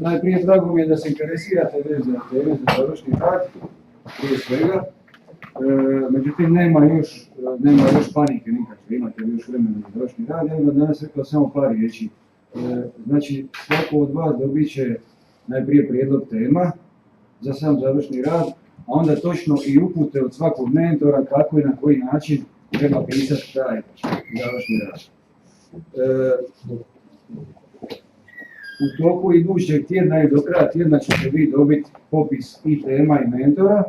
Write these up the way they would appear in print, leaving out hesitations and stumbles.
Najprije drago mi je da se interesirate za teme za završni rad, prije svega. Međutim, nema još panike nikakve, imate još vremena za završni rad. Ja bih danas rekao samo par riječi. Znači, svako od vas dobit će najprije prijedlog tema za sam završni rad, a onda točno i upute od svakog mentora kako i na koji način treba pisati taj završni rad. U toku idućeg tjedna i do kraja tjedna ćete vi dobiti popis i tema i mentora,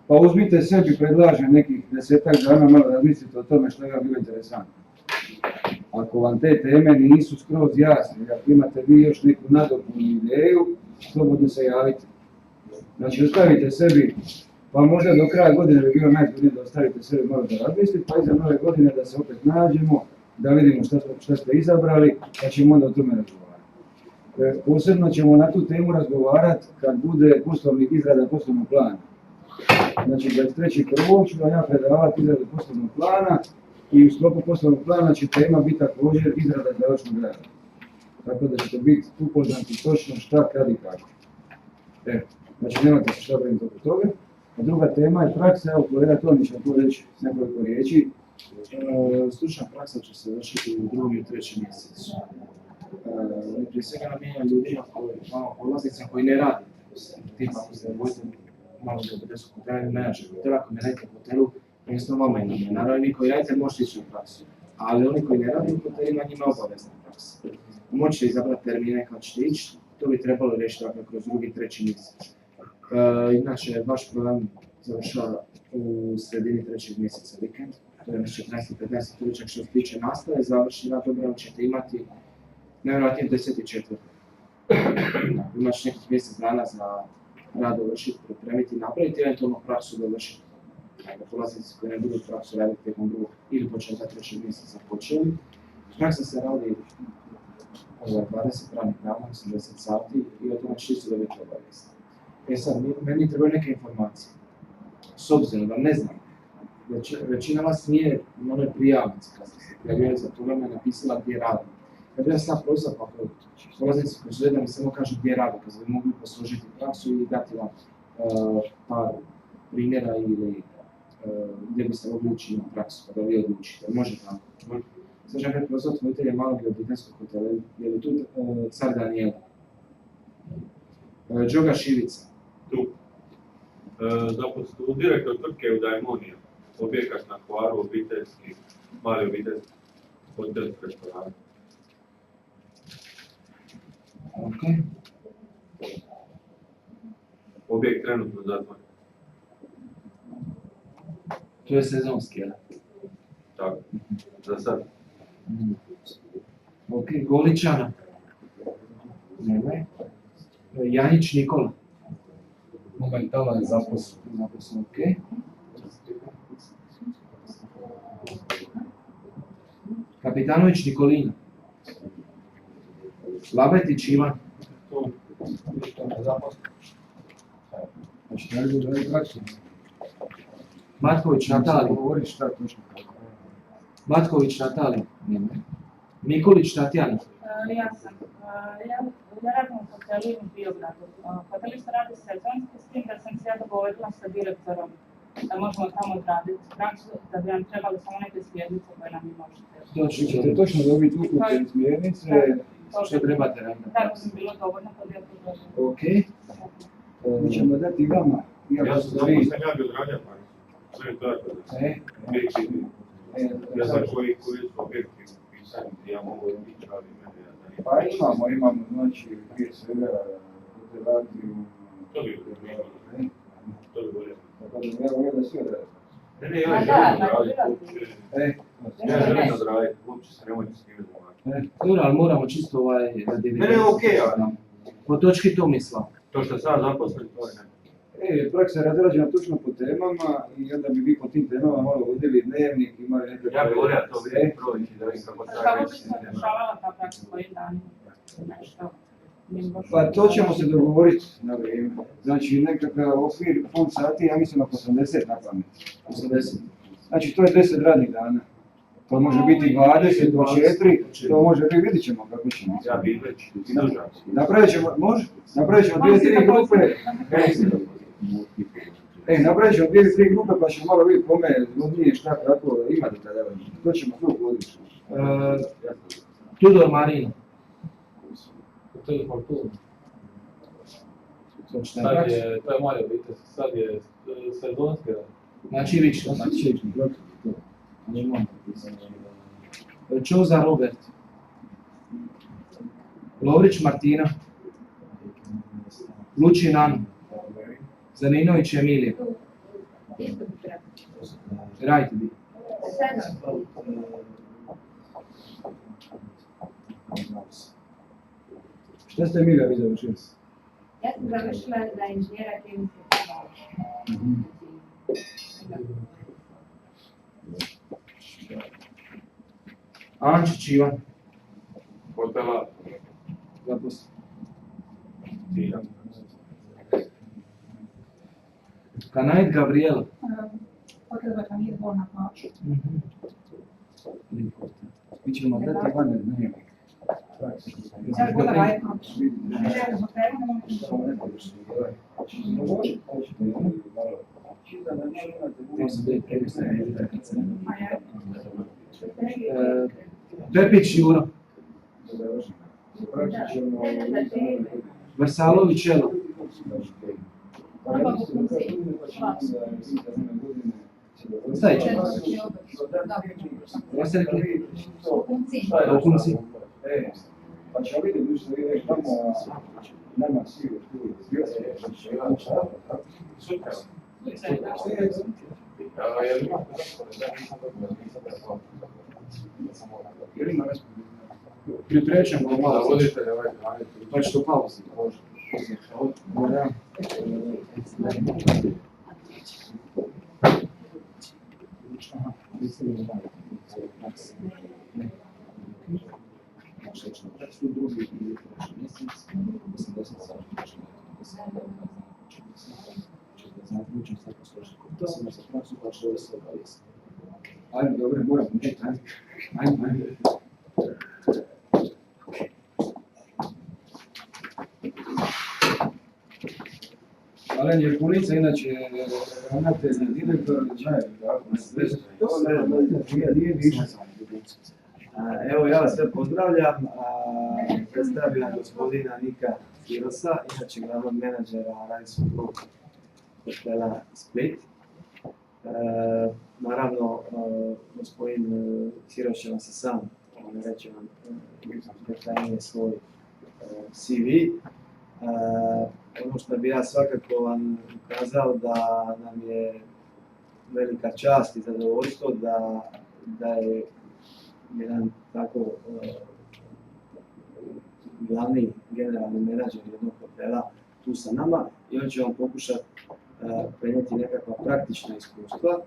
pa uzmite sebi, predlažem nekih 10-ak dana, malo razmislite o tome što je vam bilo interesantno. Ako vam te teme nisu skroz jasne, ako imate vi još neku nadopunu ideju, slobodno se javite. Znači, ostavite sebi, pa možda do kraja godine bi bilo najbolje da ostavite sebi malo da razmislite, pa iza nove godine da se opet nađemo, da vidimo šta ste izabrali, pa ćemo onda o tome razgovarati. Posebno ćemo na tu temu razgovarati kad bude izrada poslovnog plana. Znači, 23.1. ću vam ja predavati izradu poslovnog plana i u sklopu poslovnog plana će tema biti također izrada završnog rada. Tako da ćete biti upoznati točno šta, kad i kako. Znači, nemate se šta brinuti oko toga. A druga tema je praksa, evo kolega Tomić će tu reći nekoliko riječi. Stručna praksa će se vršiti u 2. i 3. mjesecu. Prije svega namijenjam ljudima polaznicima koji ne radi. Tipa ako se bojite malo da hotelskog hotela ili menadžer hotela, ako ne radite u hotelu, jednostavno vama je namijenjeno. Naravno, vi koji radite možete ići na praksu. Ali oni koji ne radi u hotelima, njima je obavezna praksa. Moćete izabrati termine kad ćete ići, to bi trebalo reći dakle, kroz 2. i 3. mjesec. Inače, vaš program završava u sredini 3. mjeseca vikend, to je 14-15. tuđak što se tiče nastave, završni rad obranu ćete imati nevjerojatno 10.4. Imaš nekih mjesec dana za rad dovršiti, pripremiti, napraviti, eventualno praksu dovršiti. Dakle, polaznici koji ne budu praksu raditi tijekom 2. ili početka 3. mjeseca počeli. Praksa se radi 20 radnih dana, 80 sati i o tome će se dobiti obavijest. Sad, meni trebaju neke informacije. S obzirom da ne znam, većina vas nije na onoj prijavnici kad ste se prijavili za toga me napisala gdje radi. Ja bih sam prozor pa polaznici koji su da mi samo kažu gdje radi, kad bi mogli poslužiti praksu i dati vam par primjera ili gdje biste mogli ući na praksu, kada vi odlučite. Može tako. Sad želim prozor voditelja malog i obiteljskog hotela, je li tu car Danijela? Đoga Šivica. Tu. Direktor tvrtke u Daimonija, objekat na Hvaru, obiteljski, mali obiteljski, hotelski restoran. Okay. Objekt trenutno zatvoren. To je sezonski, jel? Tako, za sad. Ok, Goličana. Nemaj. Janić Nikola. Momentalno je zaposlen. Ok. Kapitanović Nikolina. Labetić Ivan. Znači, ne vidim da je praksu. Matković Natalija. Govori šta točno. Matković Natalija. Mikulić Tatjana. Ja sam. Ja radim u hotelu u Biogradu. Hotelista radi sezonski, s tim da sam se ja dogovorila sa direktorom da možemo tamo odraditi praksu, da bi nam trebali samo neke smjernice koje nam i možete. Ćete točno dobiti upute i smjernice. Što trebate raditi? Tako sam bilo dovoljno kod je to. Ok. Mi ćemo dati vama. Ja sam bio građan, pa sve je tako da ja sam koji su objekti pisani gdje ja mogu biti radi mene. Pa imamo, znači, prije svega hotelaciju. To bi bolje. Tako da ja volim da svi odradi. Ne, ja želim odraditi. Ja želim odraditi, uopće se nemojte s time zbogati. Dobro, ali moramo čisto radi Ne, okej, ali po točki Tomislav. to što sam zaposlen, to je ne. Praksa je razrađena točno po temama i onda bi vi po tim temama malo vodili dnevnik, imali neke... Ja bih volio to vidjeti proći, da vidim kako Kako bi se održavala ta praksa koji dan? Nešto. Pa to ćemo se dogovoriti na vrijeme. Znači nekakav okvir, fond sati, ja mislim oko 80 na pamet. 80. Znači to je 10 radnih dana. To može biti 20, 24, to može biti, vidit ćemo kako ćemo. Ja bih već izdržao. Napravit ćemo, može? Napravit ćemo 2-3 grupe. Napravit ćemo 2-3 grupe pa ćemo malo vidjeti kome je zgodnije šta kako imate tada. To ćemo tu podići. Tudor Marino. To je Fortuna. Sad je, to je moja obitelj, sad je sezonski rad. Znači Ivić. Čoza Robert. Lovrić Martina. Lučin An. Zaninović Emilija. Rajte bi. Šta ste Emilija vi završili? Ja sam završila za inženjera kemijske Ančić Ivan. Hotela. Zaposlen. Tija. Kanajt Gabriela. Potreba sam izbor na plaću. Mi ćemo dati vane dnevno. Ja bih bila raditi noć. Ja bih Pepić Juro. Versalović Elo. Stajić. Ja ste rekli? Okunci. Pa ćemo vidjeti što ideš tamo, nema sive Super. Priprečam ga malo. Voditelj ovaj Pa ću to pauzi. Ajde, dobro, moram učiti, ajde. Alen je Punica, inače ravnatelj, direktor, nije više. Evo, ja vas sve pozdravljam, predstavljam gospodina Nika Sirosa, inače glavnog menadžera Radisson Blu hotela Split. Naravno, gospodin Siros će vam se sam reći vam detaljnije svoj CV. Ono što bi ja svakako vam ukazao da nam je velika čast i zadovoljstvo da je jedan tako glavni generalni menadžer jednog hotela tu sa nama i on će vam pokušati prenijeti nekakva praktična iskustva.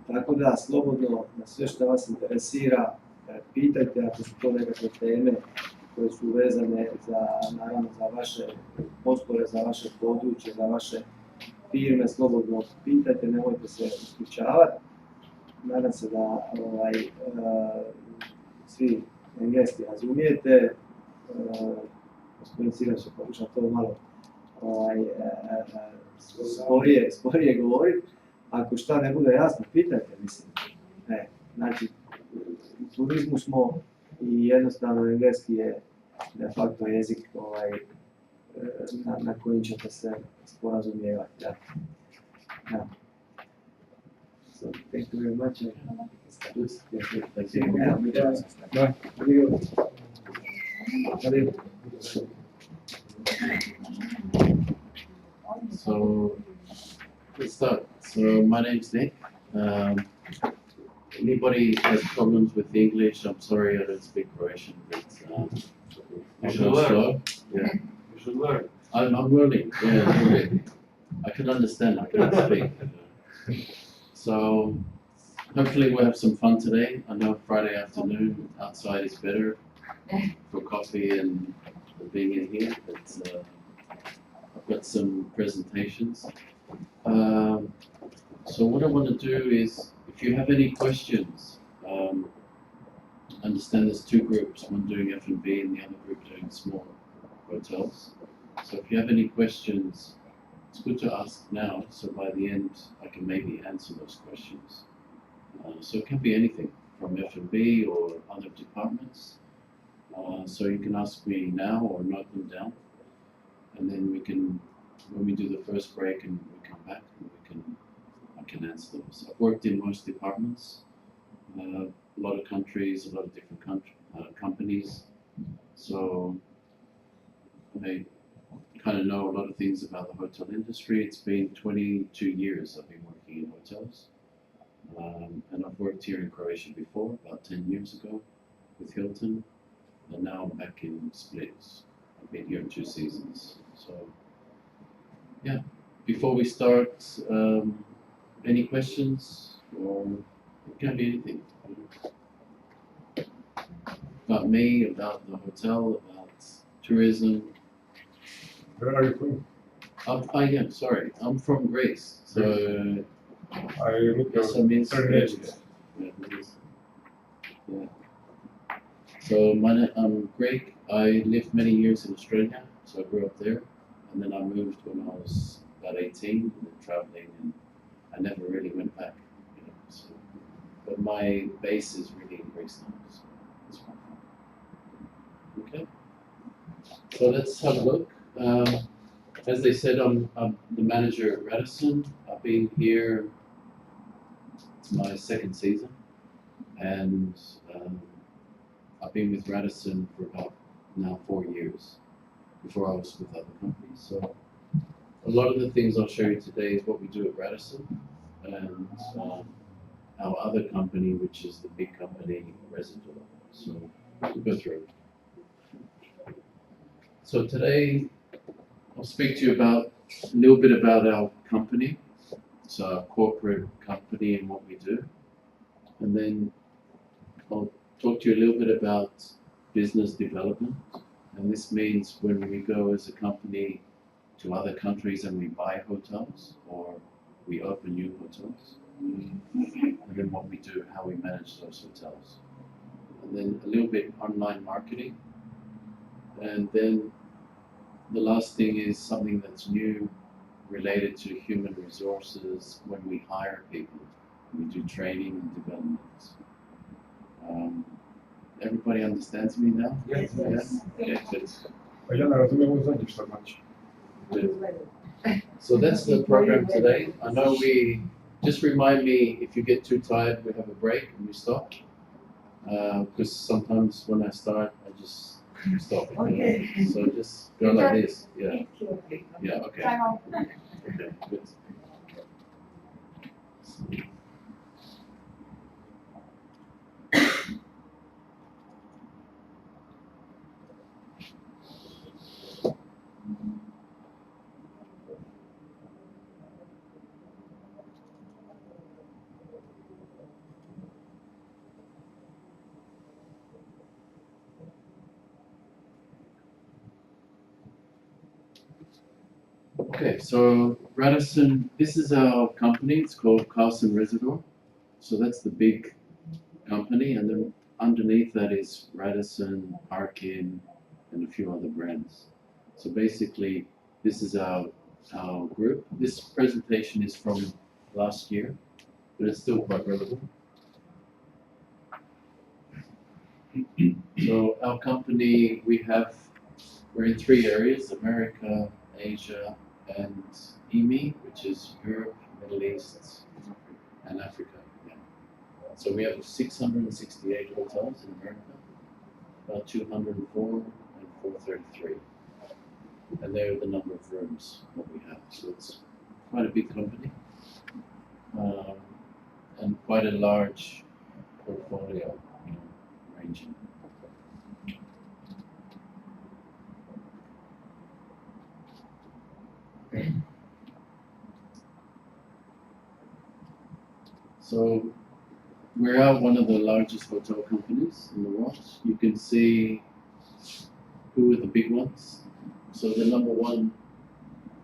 Tako da slobodno na sve što vas interesira pitajte ako su to nekakve teme koje su vezane naravno za vaše poslove, za vaše područje, za vaše firme, slobodno pitajte, nemojte se isključavati. Nadam se da svi engleski razumijete. Gospodin Sirović će pokušati to malo sporije govoriti. Ako šta ne bude jasno, pitajte, mislim. Znači, u turizmu smo i jednostavno engleski je de facto jezik na kojim ćete se sporazumijevati. Ja. So, thank you very much. So, let's start. So, my name's Nick. Anybody has problems with English, I'm sorry I don't speak Croatian, but You I'm should not learn. slow. Yeah, You should learn. I'm learning. Yeah, learning. I can understand, I can't speak. So, hopefully we'll have some fun today. I know Friday afternoon outside is better for coffee and being in here, but I've got some presentations. So what I want to do is, if you have any questions, understand there's two groups, one doing F&B and the other group doing small hotels. So if you have any questions, it's good to ask now, so by the end I can maybe answer those questions. So it can be anything from F&B or other departments. So you can ask me now or note them down, and then we can, when we do the first break and we come back, I can answer those. I've worked in most departments, a lot of countries, a lot of different companies, so I kind of know a lot of things about the hotel industry. It's been 22 years I've been working in hotels, and I've worked here in Croatia before, about 10 years ago with Hilton, and now I'm back in Split. I've been here 2 seasons. So yeah, before we start, any questions, or it can be anything about me, about the hotel, about tourism. Where are you from? I am sorry, I'm from Greece, so I look yes, your I mean surname. Yeah, it is. Yeah. So I'm Greek. I lived many years in Australia, so I grew up there, and then I moved when I was about 18, and then traveling, and I never really went back. You know, so, but my base is really in Greece now. So that's where I'm from. Okay. So let's have a look. As they said, I'm the manager at Radisson. I've been here, it's my 2nd season, and I've been with Radisson for about now 4 years. Before I was with other companies. So a lot of the things I'll show you today is what we do at Radisson, and our other company, which is the big company, Residor. So we'll go through it. So today I'll speak to you about a little bit about our company, so our corporate company and what we do, and then I'll talk to you a little bit about business development, and this means when we go as a company to other countries and we buy hotels or we open new hotels, and then what we do, how we manage those hotels, and then a little bit online marketing, and then the last thing is something that's new related to human resources. When we hire people, we do training and development. Everybody understands me now? Yes. Yes? Okay, good. Pa ja ne razumijem ovo zadnje što znači. So that's the program today. I know we, just remind me if you get too tired, we have a break and we stop. Because sometimes when I start, I just stop. Okay. So just go like this. Yeah. Yeah, okay. Time out. Okay, good. Okay, so Radisson, this is our company. It's called Carlson Residor. So that's the big company, and then underneath that is Radisson, Parkin, and a few other brands. So basically, this is our group. This presentation is from last year, but it's still quite relevant. So our company, we're in 3 areas: America, Asia, and EME, which is Europe, Middle East, and Africa. Yeah. So we have 668 hotels in America, about 204 and 433. And there are the number of rooms that we have. So it's quite a big company, and quite a large portfolio, ranging. So we are one of the largest hotel companies in the world. You can see who are the big ones. So the number 1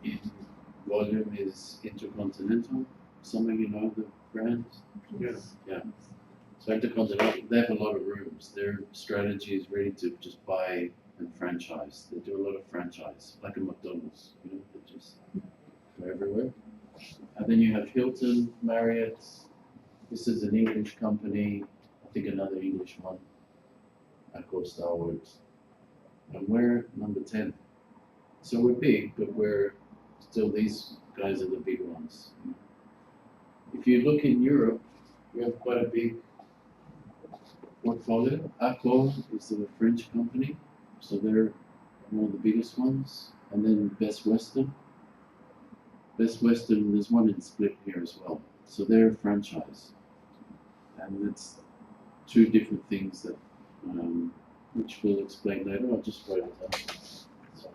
in volume is Intercontinental. Some of you know the brand? Yes. Yeah. So Intercontinental, they have a lot of rooms. Their strategy is really to just buy and franchise. They do a lot of franchise, like a McDonald's, you know, they just go everywhere. And then you have Hilton, Marriott. This is an English company. I think another English one. Accor, Starwood. And we're number 10. So we're big, but we're still, these guys are the big ones. If you look in Europe, we have quite a big portfolio. Accor is a French company, so they're one of the biggest ones. And then Best Western. Best Western, there's one in Split here as well. So they're a franchise. And it's two different things that, which we'll explain later. I'll just write it down. So,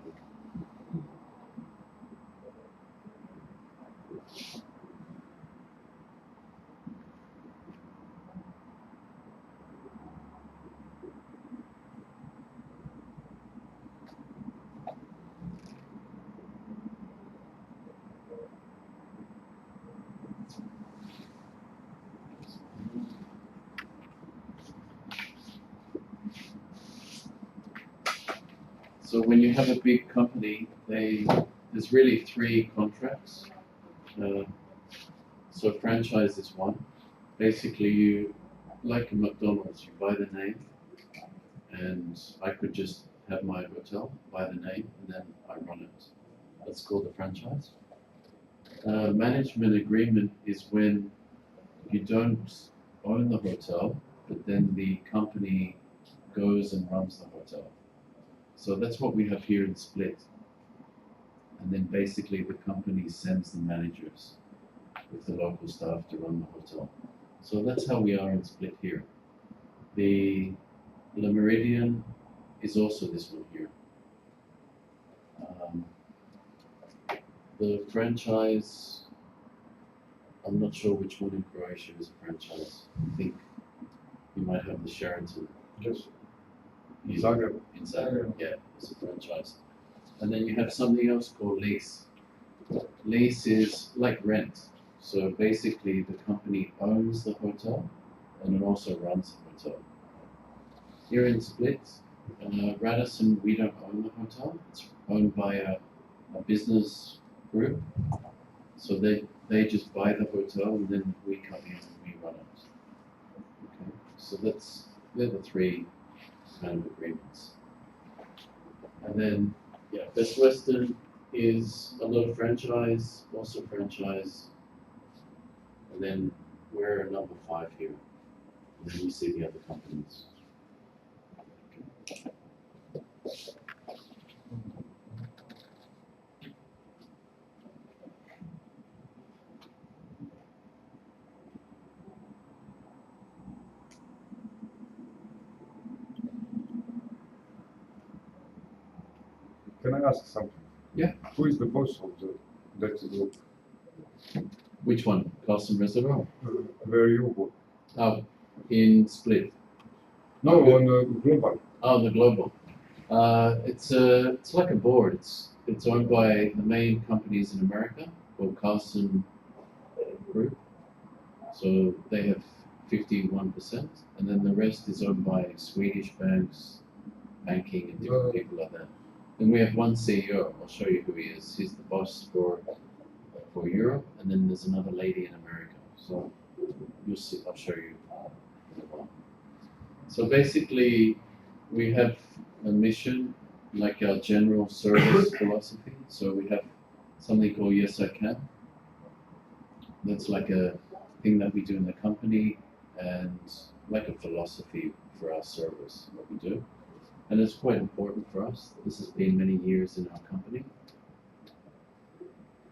So when you have a big company, there's really 3 contracts. So franchise is one. Basically, you, like a McDonald's, you buy the name, and I could just have my hotel, buy the name, and then I run it. That's called a franchise. Management agreement is when you don't own the hotel, but then the company goes and runs the hotel. So that's what we have here in Split. And then basically the company sends the managers with the local staff to run the hotel. So that's how we are in Split here. The Le Méridien is also this one here. The franchise, I'm not sure which one in Croatia is a franchise. I think you might have the Sheraton. Yes. In Zagreb. In Zagreb, yeah, it's a franchise. And then you have something else called lease. Lease is like rent. So basically the company owns the hotel and it also runs the hotel. Here in Split, Radisson, we don't own the hotel. It's owned by a business group. So they just buy the hotel and then we come in and we run it. Okay, so they're the 3 kind of agreements. And then, yeah, Best Western is a lot of franchise, also franchise. And then we're number 5 here. And then you see the other companies. Okay. Can I ask something? Yeah. Who is the boss of that group? Which one? Carlson Reservoir? Where you work? Oh, in Split. No, on global. Oh, the global. It's like a board. It's owned by the main companies in America called Carlson Group. So they have 51%, and then the rest is owned by Swedish banks, banking, and different people like that. Then we have one CEO. I'll show you who he is. He's the boss for Europe, and then there's another lady in America. So you'll see. I'll show you. So basically, we have a mission, like our general service philosophy. So we have something called Yes I Can. That's like a thing that we do in the company, and like a philosophy for our service, what we do. And it's quite important for us. This has been many years in our company.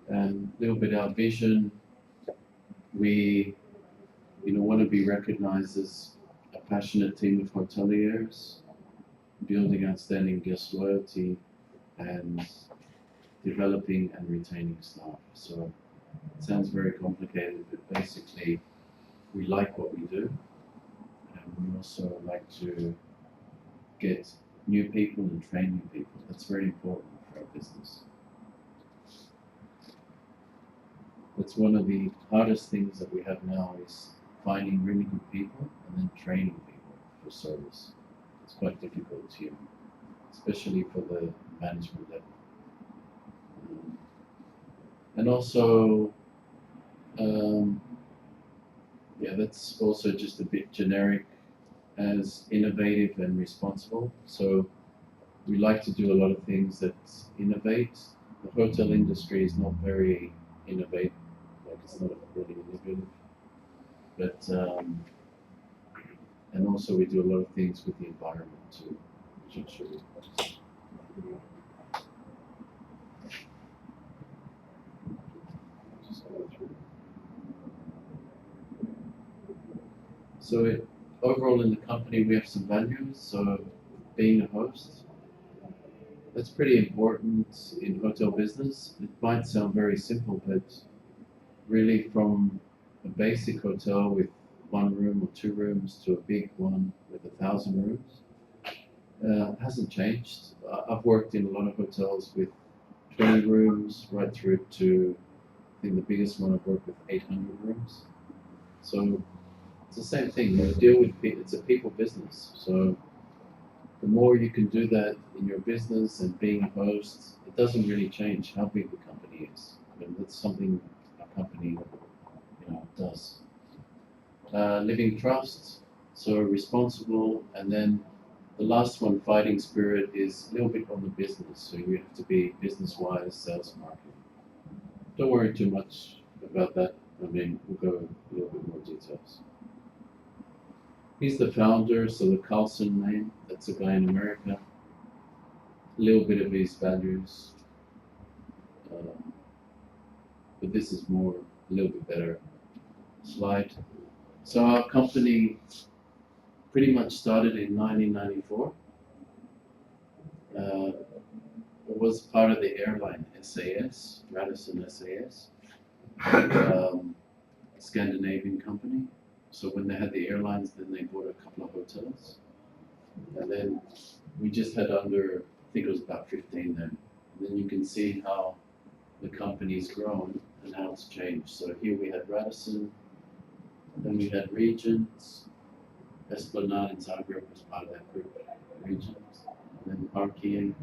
And a little bit our vision, we want to be recognized as a passionate team of hoteliers, building outstanding guest loyalty, and developing and retaining staff. So it sounds very complicated, but basically we like what we do, and we also like to get new people and train new people. That's very important for our business. That's one of the hardest things that we have now is finding really good people and then training people for service. It's quite difficult here, especially for the management level. And also, yeah, that's also just a bit generic as innovative and responsible. So we like to do a lot of things that innovate. The hotel industry is not very innovative, like it's not really innovative. But, and also we do a lot of things with the environment too, which I'm sure you. So overall in the company we have some values. So being a host, that's pretty important in hotel business. It might sound very simple, but really from a basic hotel with 1 room or 2 rooms to a big one with 1,000 rooms hasn't changed. I've worked in a lot of hotels with 20 rooms right through to, I think the biggest one I've worked with 800 rooms. So it's the same thing. You deal with people. It's a people business. So the more you can do that in your business and being a host, it doesn't really change how big the company is. And that's something a company, does. Living trust, so responsible, and then the last one, fighting spirit, is a little bit on the business. So you have to be business-wise, sales, marketing. Don't worry too much about that. I mean, we'll go a little bit more details. He's the founder, so the Carlson name, that's a guy in America. A little bit of his values. But this is more, a little bit better slide. So our company pretty much started in 1994. It was part of the airline SAS, Radisson SAS, Scandinavian company. So when they had the airlines, then they bought a couple of hotels. And then we just had under, I think it was about 15 then. And then you can see how the company's grown and how it's changed. So here we had Radisson, then we had Regent, Esplanade in Zagreb was part of that group, Regent, and then Parkin,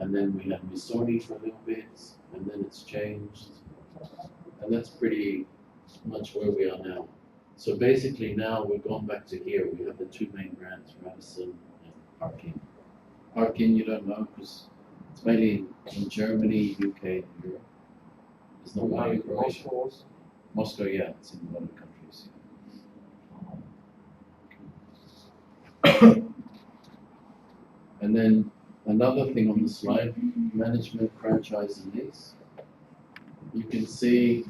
and then we had Missoni for a little bit, and then it's changed. And that's pretty much where we are now. So basically now we're going back to here. We have the 2 main brands, Radisson and Parkin. Parkin you don't know because it's mainly in Germany, UK, and Europe. There's no one in Croatia. Moscow, yeah, it's in a lot of countries. And then another thing on the slide, management, franchise, and lease. You can see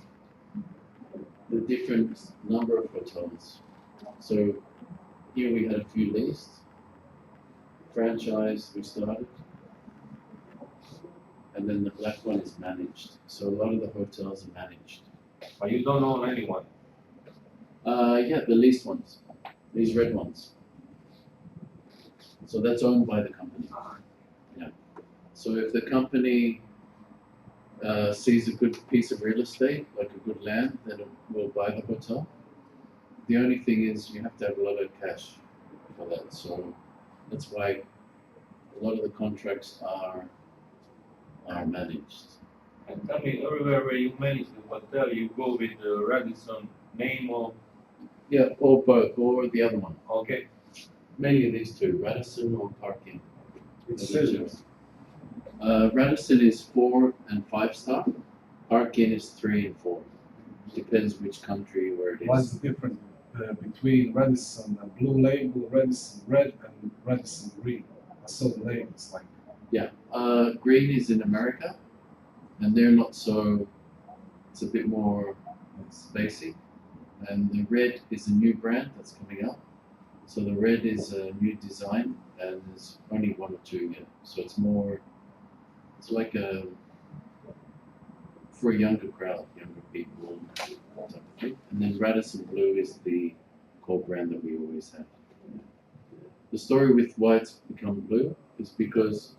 the different number of hotels. So here we had a few leased, franchise we started, and then the black one is managed. So a lot of the hotels are managed. But you don't own anyone. Yeah, the leased ones, these red ones. So that's owned by the company. Yeah. So if the company sees a good piece of real estate, like a good land, then it will buy the hotel. The only thing is you have to have a lot of cash for that. So that's why a lot of the contracts are managed. And tell me, everywhere where you manage the hotel, you go with the Radisson name or? Yeah, or both, or the other one. Okay. Mainly these two, Radisson or Parkin. It says Radisson is 4 and 5 star. Parkin is 3 and 4. Depends which country where it is. What's the difference between Radisson Blue Label, Radisson Red, and Radisson Green? I saw the labels like. Yeah, green is in America, and they're not so. It's a bit more basic. And the red is a new brand that's coming out. So the red is a new design, and there's only 1 or 2 yet. So it's more. It's like a for a younger crowd, younger people, type of thing. And then Radisson Blue is the core brand that we always have. The story with why it's become blue is because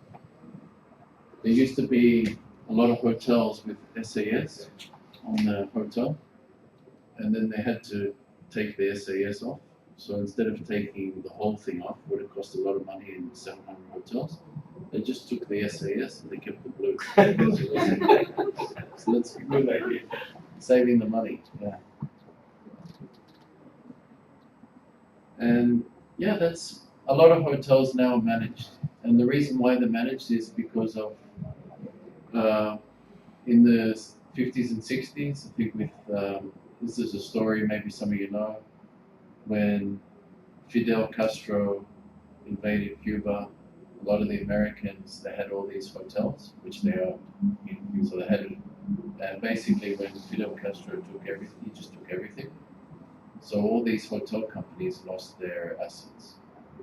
there used to be a lot of hotels with SAS on the hotel, and then they had to take the SAS off. So instead of taking the whole thing off, would have cost a lot of money in 700 hotels. They just took the SAS and they kept the blue. So that's a good idea. Saving the money, yeah. And yeah, that's a lot of hotels now are managed. And the reason why they're managed is because of in the 50s and 60s, I think with this is a story maybe some of you know, when Fidel Castro invaded Cuba, a lot of the Americans, they had all these hotels, which they are, so they had, and basically when Fidel Castro took everything, he just took everything. So all these hotel companies lost their assets.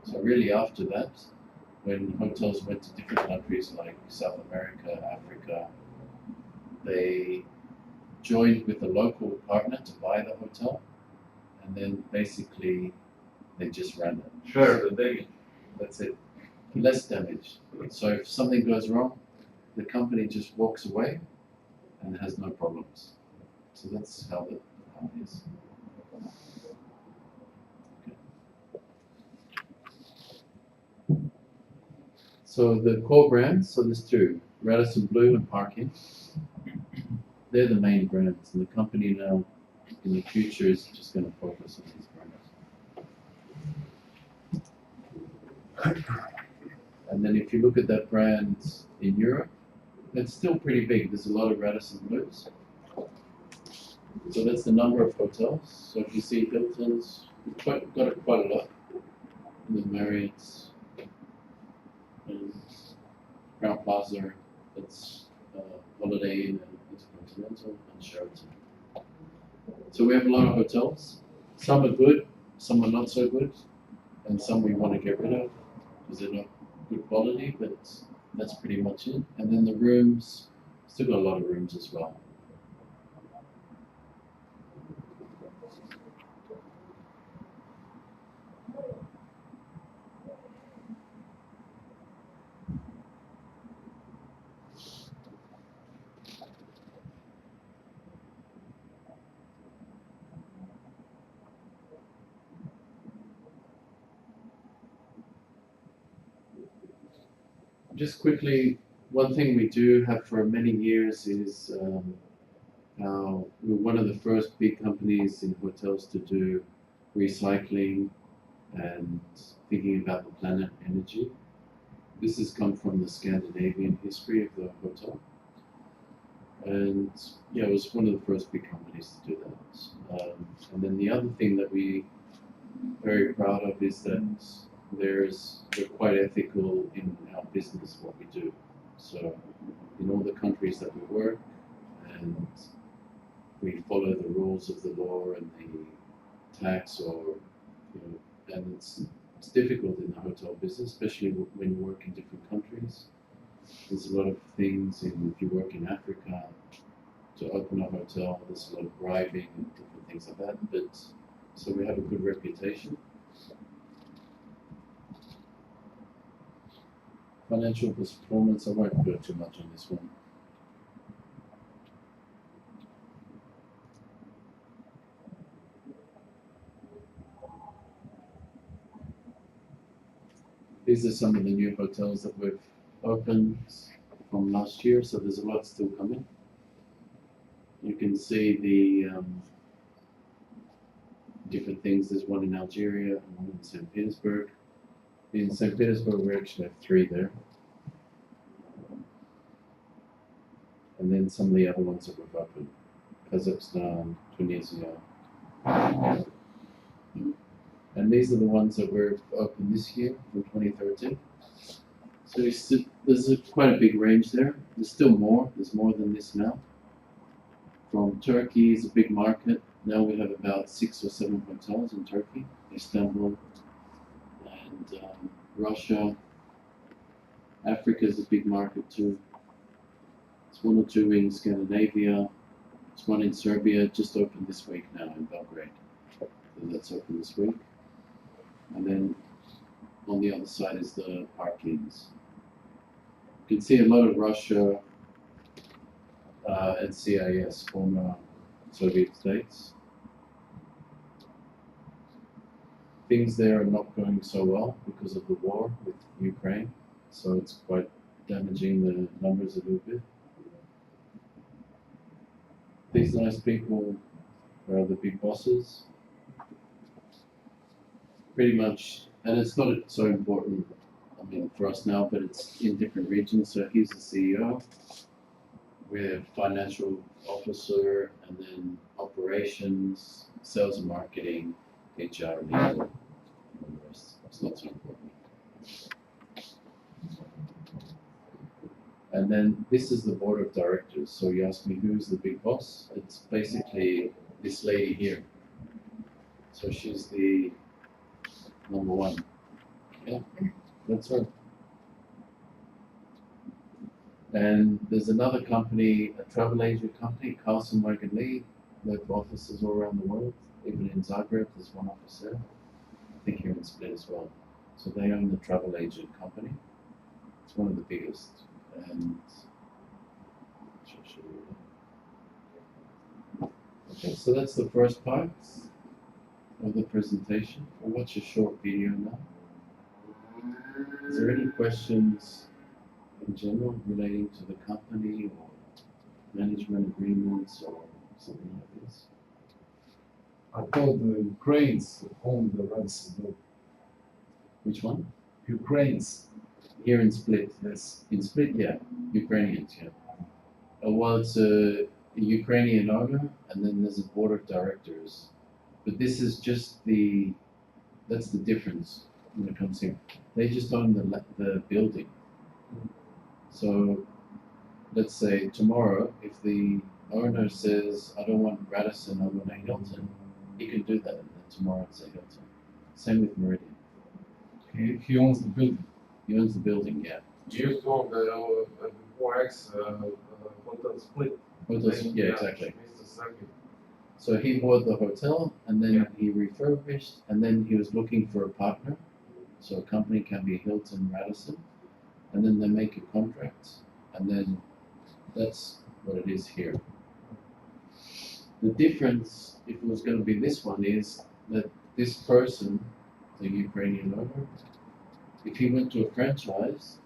So really after that, when hotels went to different countries like South America, Africa, they joined with a local partner to buy the hotel, and then basically they just ran it. Share the damage. That's it. Less damage. So if something goes wrong, the company just walks away and has no problems. So that's how it is. Okay. So the core brands, so there's two, Radisson Blu and Parkin. They're the main brands, and the company now in the future is just going to focus on these brands. And then if you look at that brand in Europe, it's still pretty big. There's a lot of Radisson Blus. So that's the number of hotels. So if you see Hilton's, we've got quite a lot. And then Marriott's, and Crown Plaza, that's Holiday Inn and Intercontinental and Sheraton. So we have a lot of hotels. Some are good, some are not so good, and some we want to get rid of because they're not good quality, but that's pretty much it. And then the rooms, still got a lot of rooms as well. Just quickly, one thing we do have for many years is we're one of the first big companies in hotels to do recycling and thinking about the planet energy. This has come from the Scandinavian history of the hotel. And yeah, it was one of the first big companies to do that. And then the other thing that we're very proud of is that we're quite ethical in our business, what we do. So in all the countries that we work, and we follow the rules of the law and the tax, or and it's difficult in the hotel business, especially when you work in different countries. There's a lot of things if you work in Africa, to open a hotel, there's a lot of bribing and different things like that. But so we have a good reputation. Financial performance, I won't go too much on this one. These are some of the new hotels that we've opened from last year, so there's a lot still coming. You can see the different things. There's one in Algeria and one in St. Petersburg. In St. Petersburg, we actually have 3 there. And then some of the other ones that we've opened. Kazakhstan, Tunisia. And these are the ones that we've opened this year, from 2013. So there's quite a big range there. There's still more. There's more than this now. From Turkey is a big market. Now we have about 6 or 7 hotels in Turkey, Istanbul, and Russia. Africa is a big market too. There's 1 or 2 in Scandinavia. There's 1 in Serbia, just opened this week now in Belgrade. So that's open this week. And then on the other side is the Parkins. You can see a lot of Russia and CIS, former Soviet states. things there are not going so well because of the war with Ukraine, so it's quite damaging the numbers a little bit. These nice people are the big bosses. Pretty much, and it's not so important, I mean, for us now, but it's in different regions. So he's the CEO, we have financial officer, and then operations, sales and marketing, HR, legal, and the rest. It's not so important. And then this is the board of directors. So you ask me who's the big boss? It's basically this lady here. So she's the number one. Yeah, that's her. And there's another company, a travel agent company, Carlson Wagon Lee. They have offices all around the world. Even in Zagreb, there's one office there. I think here in Split as well. So they own the travel agent company. It's one of the biggest. And okay, so that's the first part of the presentation. We'll watch a short video now. Is there any questions in general relating to the company or management agreements or something like this? I thought the Ukrainians own the Radisson. Which one? Ukrainians. Here in Split. Yes. In Split, yeah. Ukrainians, yeah. Well, it's a Ukrainian owner, and then there's a board of directors. But this is just that's the difference when it comes here. They just own the building. So, let's say tomorrow, if the owner says, I don't want Radisson, I want a Hilton, he can do that, and then tomorrow it's a Hilton. Same with Meridian. He owns the building. He owns the building, yeah. You used to own the Forex Hotel Split. Hotels, yeah, exactly. Mr. Saki. So he bought the hotel, and then he refurbished, and then he was looking for a partner. So a company can be Hilton, Radisson, and then they make a contract, and then that's what it is here. The difference, if it was going to be this one, is that this person, the Ukrainian owner, if he went to a franchise,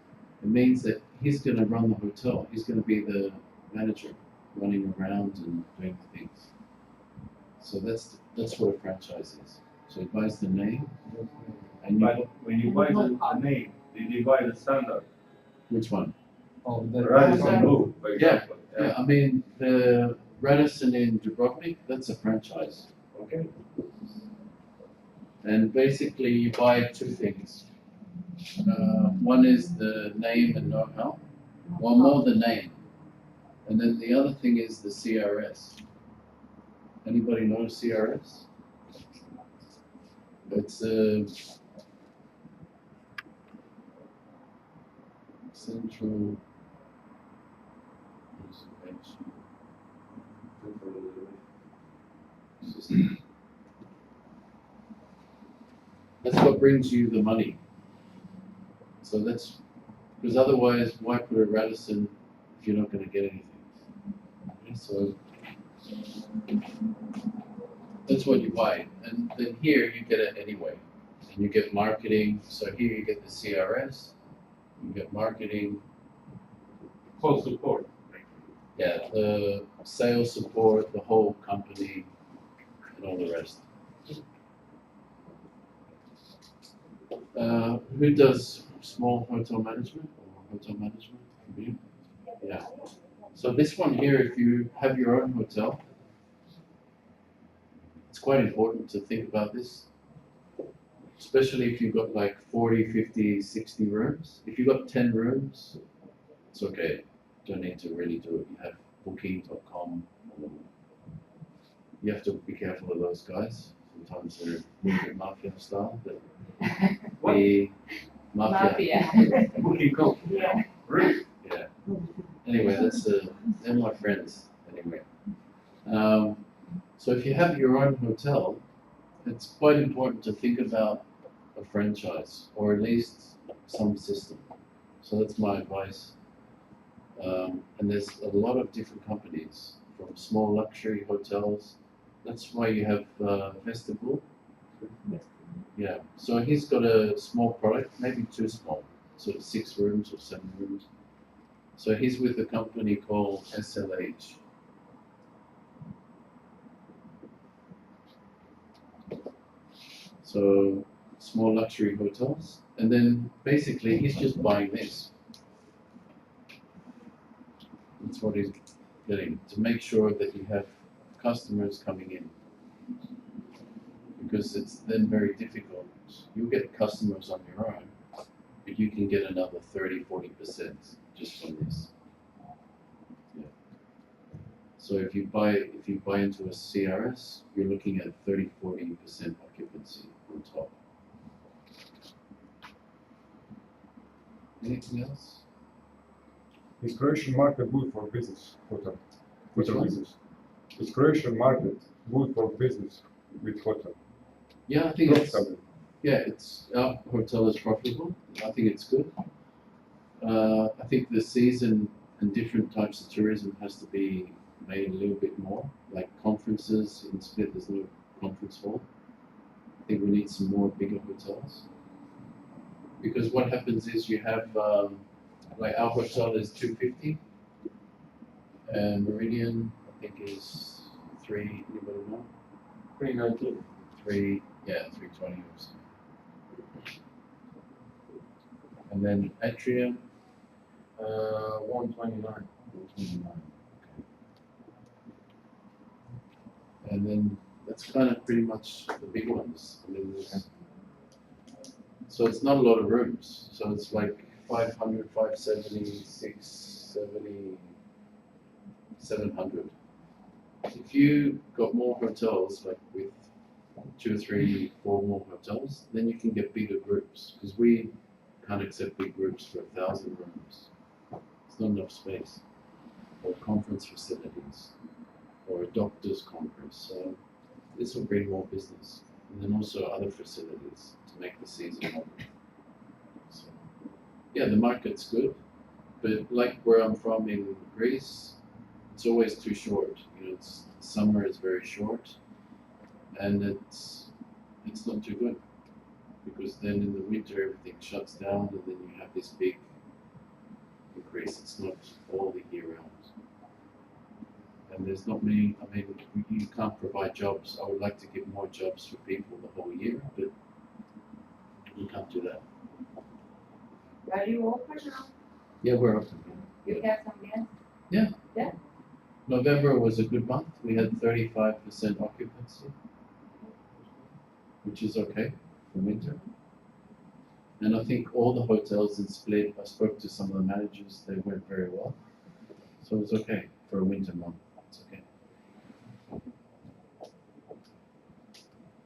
it means that he's going to run the hotel. He's going to be the manager, running around and doing the things. So that's what a franchise is. So he buys the name, and you, But when you buy the name, did you buy the standard? which one? Oh, the Radisson Blue, for Yeah. example. Yeah, I mean the Radisson in Dubrovnik, that's a franchise. Okay. And basically you buy two things. One is the name and know-how, well, more the name. And then the other thing is the CRS. Anybody know CRS? It's a central reservation system. That's what brings you the money. So that's, because otherwise, why put a Radisson if you're not going to get anything? Okay, so that's what you buy, and then here you get it anyway, and you get marketing. So here you get the CRS, you get marketing, Full support. yeah, the sales support, the whole company, and all the rest. Who does small hotel management or hotel management? You? Yeah. So this one here, if you have your own hotel, it's quite important to think about this, especially if you've got like 40, 50, 60 rooms. If you've got 10 rooms, it's okay. Don't need to really do it. You have booking.com. You have to be careful of those guys. Sometimes they're a little bit mafia style, but the mafia. Booking.com. Yeah. Really? Yeah. Anyway, they're my friends. Anyway, so if you have your own hotel, it's quite important to think about a franchise or at least some system. So that's my advice. And there's a lot of different companies, from small luxury hotels. That's why you have Vestibule. Yeah, so he's got a small product, maybe too small, sort of 6 rooms or 7 rooms. So he's with a company called SLH. So small luxury hotels, and then basically he's just buying this. That's what he's getting, to make sure that you have customers coming in. Because it's then very difficult. You get customers on your own, but you can get another 30-40% just from this. Yeah. So if you buy into a CRS, you're looking at 30-40% occupancy on top. Anything else? Is Croatian market good for business? Hotel. Which Hotel one? business. Is Croatian market good for business with hotel? Yeah, I think it's Profitable. our hotel is profitable. I think it's good. I think the season and different types of tourism has to be made a little bit more. Like conferences in Split, there's no conference hall. I think we need some more bigger hotels. Because what happens is you have, like our hotel is 250, and Meridian I think is 3. Anybody know? 319. 320 or something. And then Atrium, 129. 129. Okay. And then that's kind of pretty much the big ones. I mean, so it's not a lot of rooms. So it's like 500, 570, 670, 700. If you got more hotels, like with 2, 3, 4 more hotels, then you can get bigger groups. Because we can't accept big groups for 1,000 rooms. It's not enough space. Or conference facilities. Or a doctor's conference. So this will bring more business. And then also other facilities to make the season longer. So, yeah, the market's good. But like where I'm from in Greece, it's always too short. You know, summer is very short, and it's not too good because then in the winter everything shuts down, and then you have this big increase. It's not all the year round, and there's not many. I mean, you can't provide jobs. I would like to give more jobs for people the whole year, but you can't do that. Are you open now? Yeah, we're open. You have some guests? Yeah. Yeah? November was a good month. We had 35% occupancy, which is okay for winter. And I think all the hotels in Split, I spoke to some of the managers, they went very well. So it's okay for a winter month. It's okay.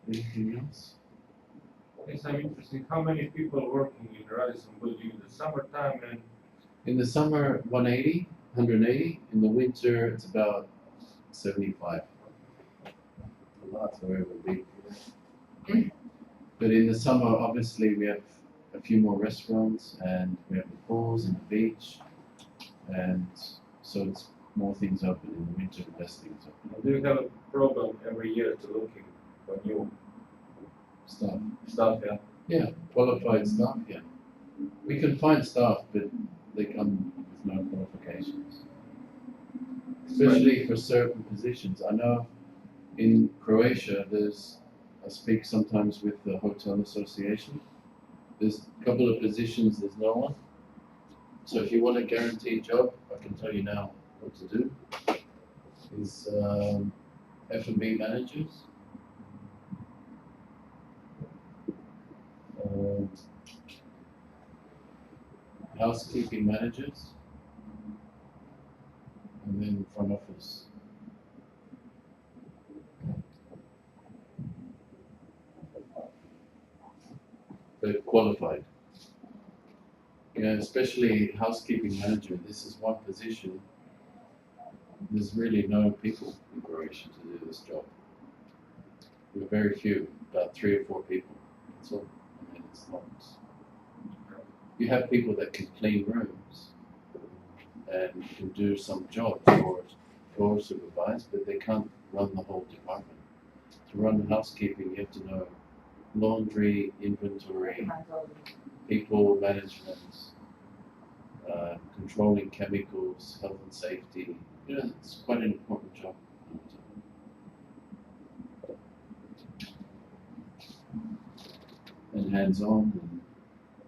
Anything else? Yes, I'm interested. How many people working in Radisson building in the summertime and In the summer, 180. In the winter, it's about 75. A lot, so it would be. But in the summer, obviously, we have a few more restaurants, and we have the pools and the beach, and so it's more things open. In the winter, less things open. do you have a program every year to looking for new Staff. staff? Yeah. Yeah, qualified staff. Yeah, we can find staff, but they come with no qualifications. Especially for certain positions. I know in Croatia, I speak sometimes with the hotel association. There's a couple of positions, there's no one. So if you want a guaranteed job, I can tell you now what to do. Is F&B managers. Housekeeping managers. And then front office. But qualified. You know, especially housekeeping manager, this is one position. There's really no people in Croatia to do this job. There are very few, about 3 or 4 people. That's all. I mean, it's not. You have people that can clean rooms and can do some jobs or floor supervise, but they can't run the whole department. To run the housekeeping, you have to know laundry, inventory, people management, controlling chemicals, health and safety. Yeah, it's quite an important job. And hands-on, and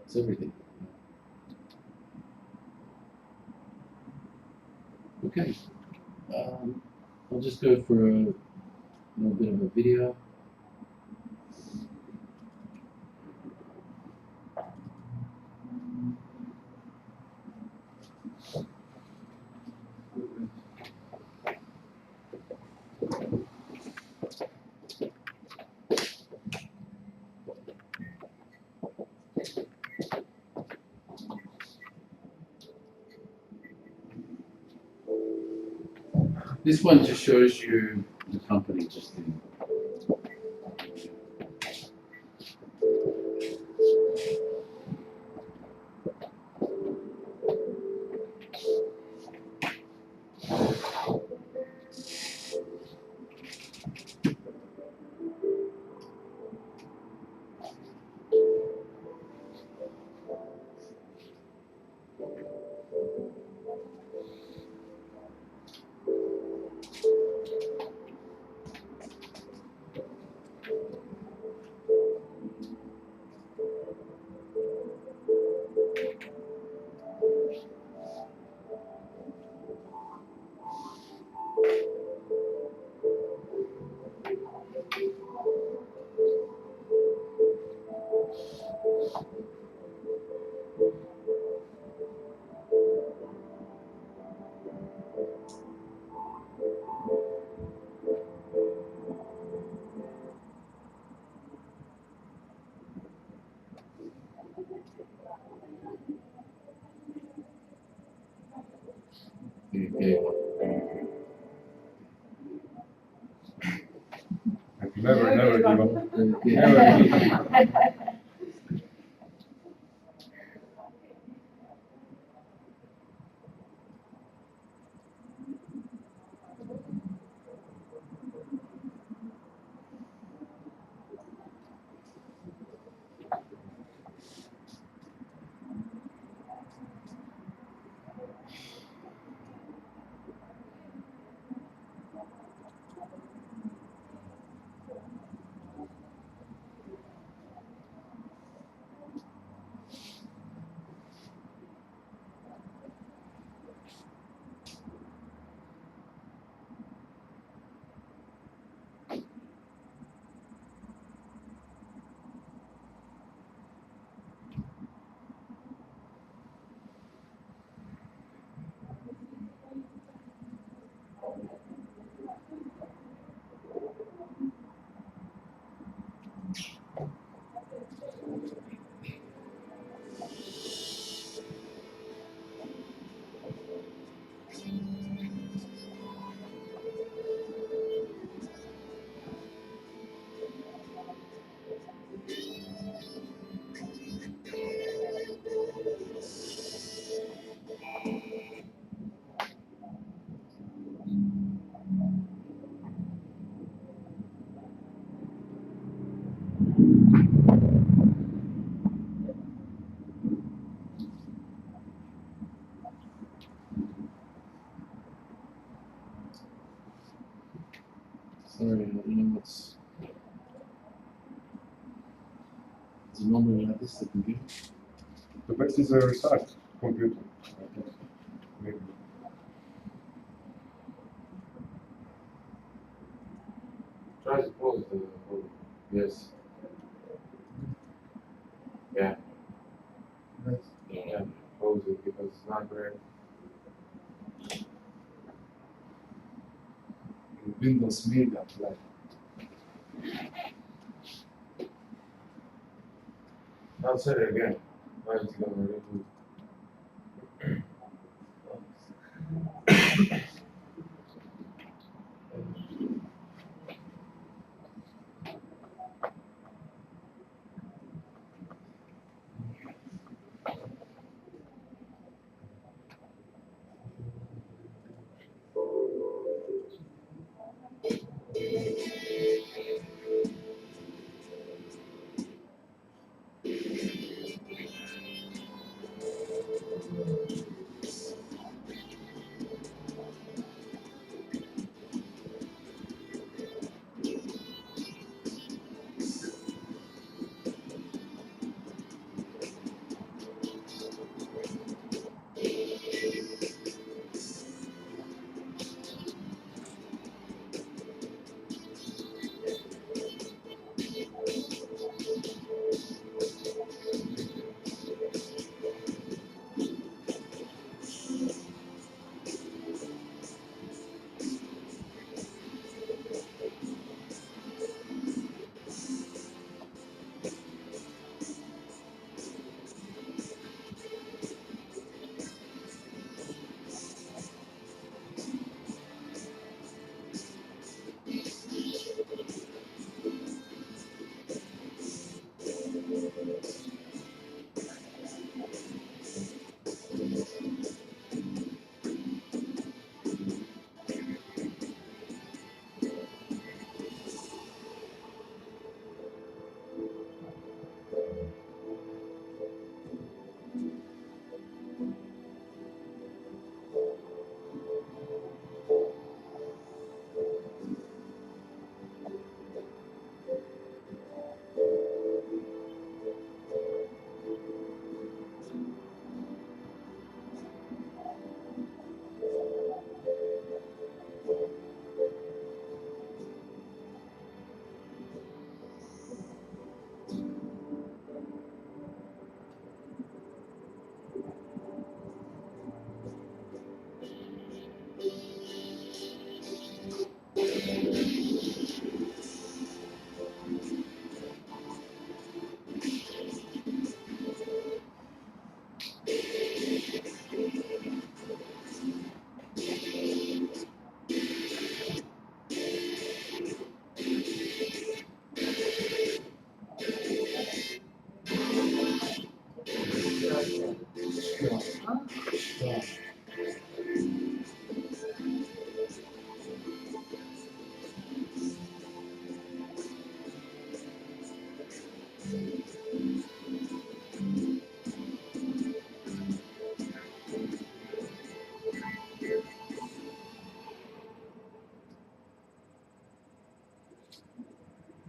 it's everything. Okay, I'll just go for a little bit of a video. This one just shows you the company just in. Never give up. Yeah. Never give up. Sorry, I don't know what's. Is it normally like this, the computer? The best is a restart computer. Maybe. Try to close the volume. Yes. Yeah. Yeah. Close it because it's not great. Windows Media Player. I'll say it again. Why is it gonna reboot?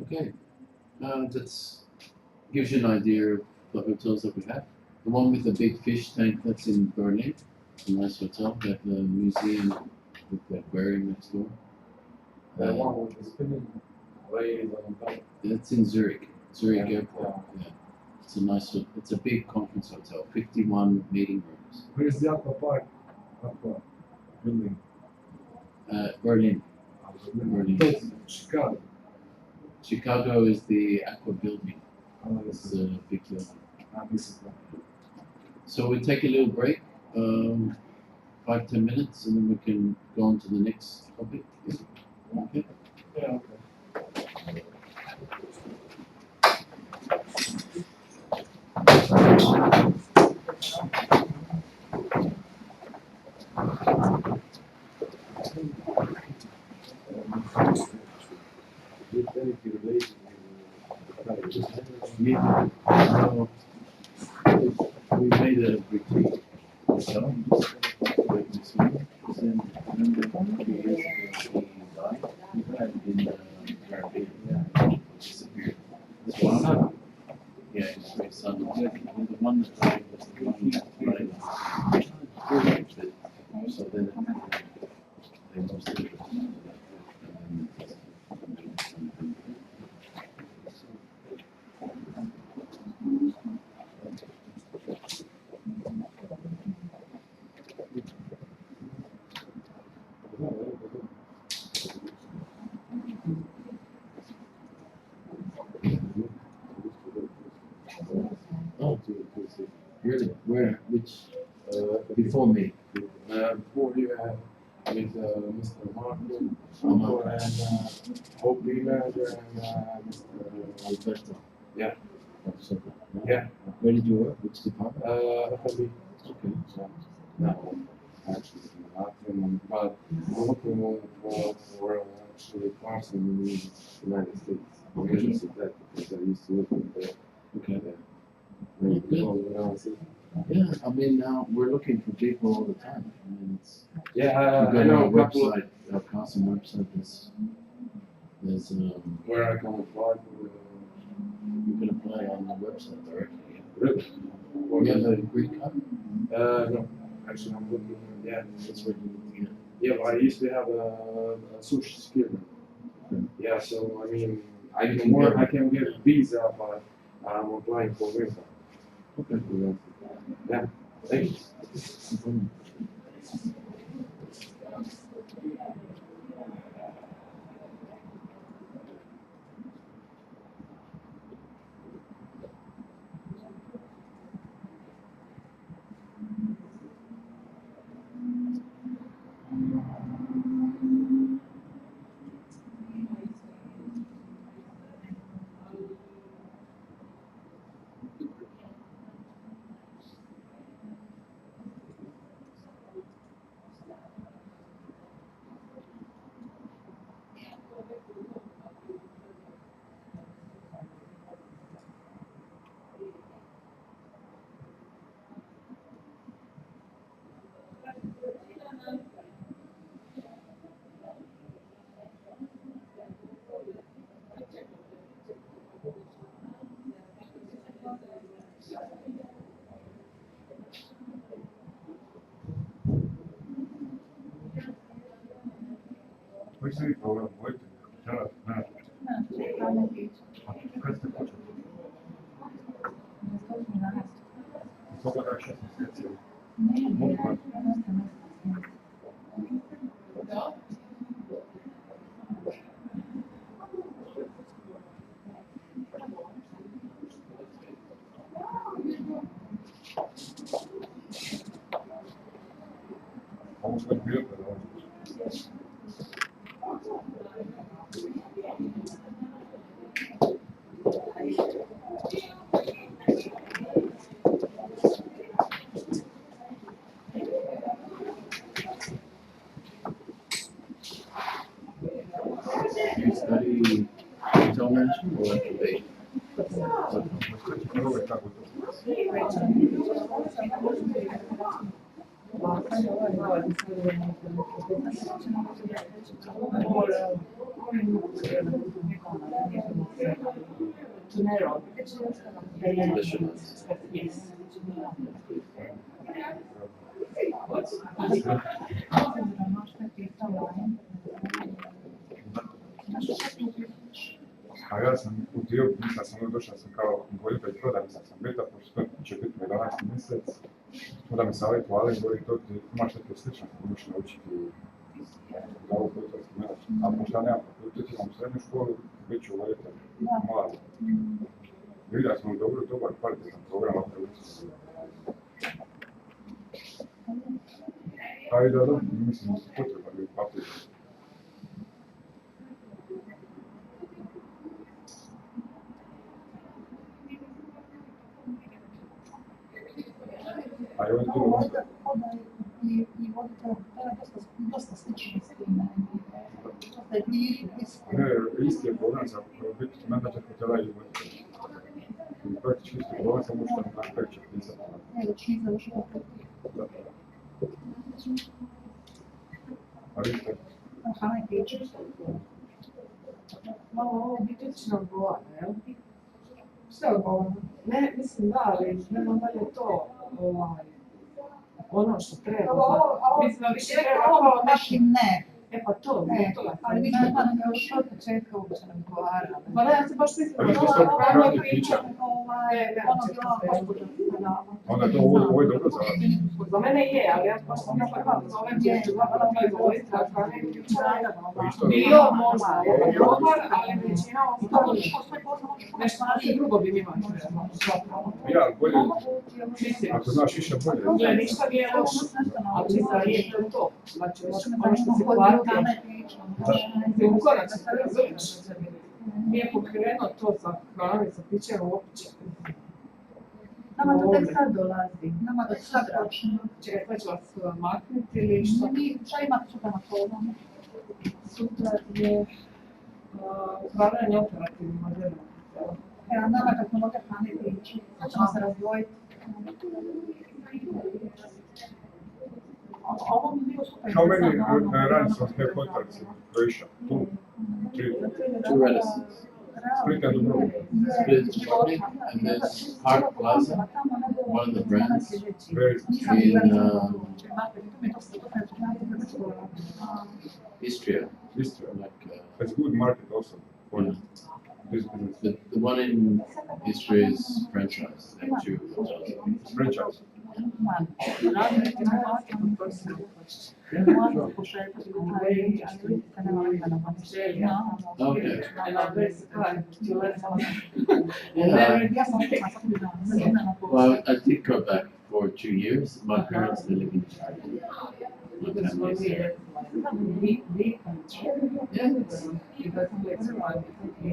Okay, that's gives you an idea of the hotels that we have. The one with the big fish tank, that's in Berlin. It's a nice hotel. They have the museum with the aquarium next door. The one with the spinning ladies on top. That's in Zurich, Zurich Yeah. Airport. Yeah. It's a nice, it's a big conference hotel, 51 meeting rooms. Where's the aqua park? Aqua building. Berlin. Berlin. Chicago. Chicago is the Aqua building. This It's is a big building. this is one. So we take a little break, 5-10 minutes, and then we can go on to the next topic. Okay. Yeah, okay. Yeah. So we made a retreat. So this week, then remember 3 years ago he died in the Caribbean. Yeah. Disappeared. This one. Yeah, his great son. The one that died was the one that died. So then they lost interest. Oh, really? Where? Which? Before me. Before you have with Mr. Martin, Uh-huh. and Hope manager and Mr. Alberto. Yeah. So, Yeah. Where did you work? Which department? FMB. Okay. So, no, actually, not in, but I'm looking for actually parts in the United States. I'm interested in that because I used to live in there. Okay. Very Good. good. Yeah, I mean, now we're looking for people all the time. I mean, it's, Yeah, you go I to know our a couple website, our Carson website, there's, where I can apply for you can apply on the website directly. Yeah. really. You have a green card? No, actually, I'm looking. Yeah, That's what you need to get. yeah, but I used to have a social security. Yeah, so I mean, I can work, I can get visa, but I'm applying for green card. Okay. Yeah, thank you. Koji se vi program vodite? Žena, ne. Kad ste počeli? Koga da 6 mjeseci? Mogu Ovo što je bio predavanje. management or incubation? Prvo je tako to. Specialized. Yes. A ja sam u dio, mislim sam došao sam kao voditelj prodavnica sam beta, pošto će biti 11. mjesec. Onda mi savjetovali, govori to ti imaš neke slično, možeš naučiti za ovu hotelski menadžment. A pošto ja nemam fakultet, imam srednju školu, bit ću voditelj mladi. Vidio smo dobar kvalitetan program, ako je a i da, mislim, potreban je papir. A i ovdje bilo onda. I vodite, to je dosta slično s tim. Ne, isti je program za biti menadžer hotela i voditelj. Praktički isti program, samo što na kraju će pisati. Ne, da će završiti fakultet. Da. A vi ste? Aha, ne pričaš. Malo ovo bitično odgovara, jel? Sve odgovorno. Ne, mislim da, ali ne znam da li je to ono što treba. Mislim da više treba kao neki... Ne. E pa to, Ne, to. ali mi smo nam još od početka uopće ne odgovara. Pa da, ja se baš mislim Ali da to je sve ovo pravni priča. priča. Ono bila gospođa. Onda to ovo je dobro za vas. Za mene je, ali ja baš sam nekako kako zovem gdje ću zapravo proizvoditi, a kao neki dio možda je dobar, ali većina ostalo nešto drugo bi mi imali. Ja, bolje, ako znaš više bolje. Ne, ništa nije loše, ali za je to. Znači, ono što se plati, se u konac, razumiješ? Nije pokrenuo to sa hranom i sa pićem uopće. Nama to tek sad dolazi. Nama to sad počne. Čekaj, sad ću vas maknuti ili što? Šta imate sutra na programu? Sutra je upravljanje operativnim modelima. Evo, nama kad smo mogli hrane priče, sad ćemo se razdvojiti. Ovo mi bio super. Kao meni radim sam s te hotelci, Croatia, tu, Two Radissons. Split and Dubrovnik. Split Dubrovnik, and then Park Plaza, one of the brands Where is in Istria. Istria? Like, It's good market also for yeah. this business. The one in Istria is franchise, like two hotels. Franchise. Okay. And I'm very surprised to learn Yeah. Well, I did go back for 2 years. My parents they live in China. My family is there. Yeah,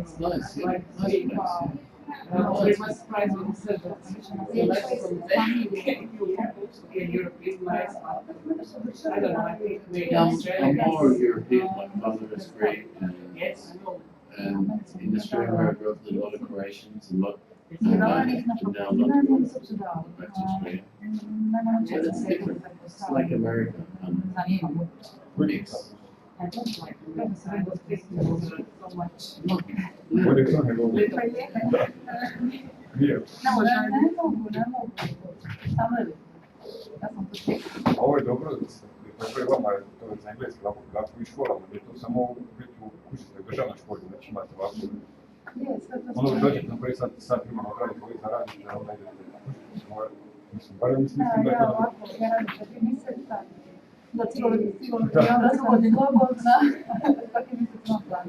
it's nice. Yeah, nice place. I was surprised when you said that. So that's from there. Europe is nice. I don't know, I think maybe Yeah, Australia. I'm more European. My father is Greek, Yes, I know. and in Australia where I grew up, there's a lot of Croatians, a lot. And now a lot of people back to Australia. But it's different. It's like America. Mix. I don't like it. I was thinking so much. What is on Little. Here. Ne mogu. Samo je. Ja sam to čekala. Ovo je dobro da se kako vama je to za engleski, lako i školama, gdje to samo biti u kući, ste državna škola, znači imate ovako. Ono da dođete na prvi sat imamo odradi koji zaradite, da onda idete na kući. Mislim, barem mislim da je to dobro. Ja radim 4 mjeseca. Da sigurno da slobodni slobodna. Svaki mjesec imam plan.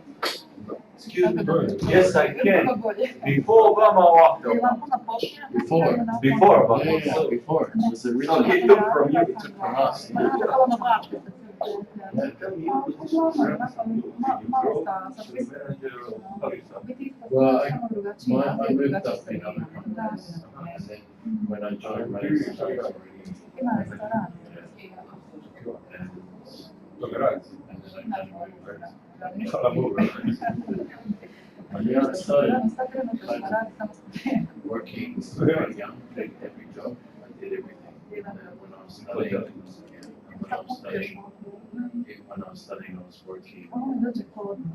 Excuse me. Yes, I can. Before Obama or after Je vam Obama? puno pošlja? Before Obama. Yeah, before. It was a So really he took from you. it took from us. Ma naša hvala na bračke. Malo stara sam. Well, I moved up in other countries. And then when I joined Radisson, I was already Ima restoran. To ne radi. and then I moved. Hvala Bogu. Yeah, I started Rano sad trenutno što radi samo s tim. working very young, like every job, I did everything. And then when I was studying, even when I was studying, I was working. Ono dođe kodno.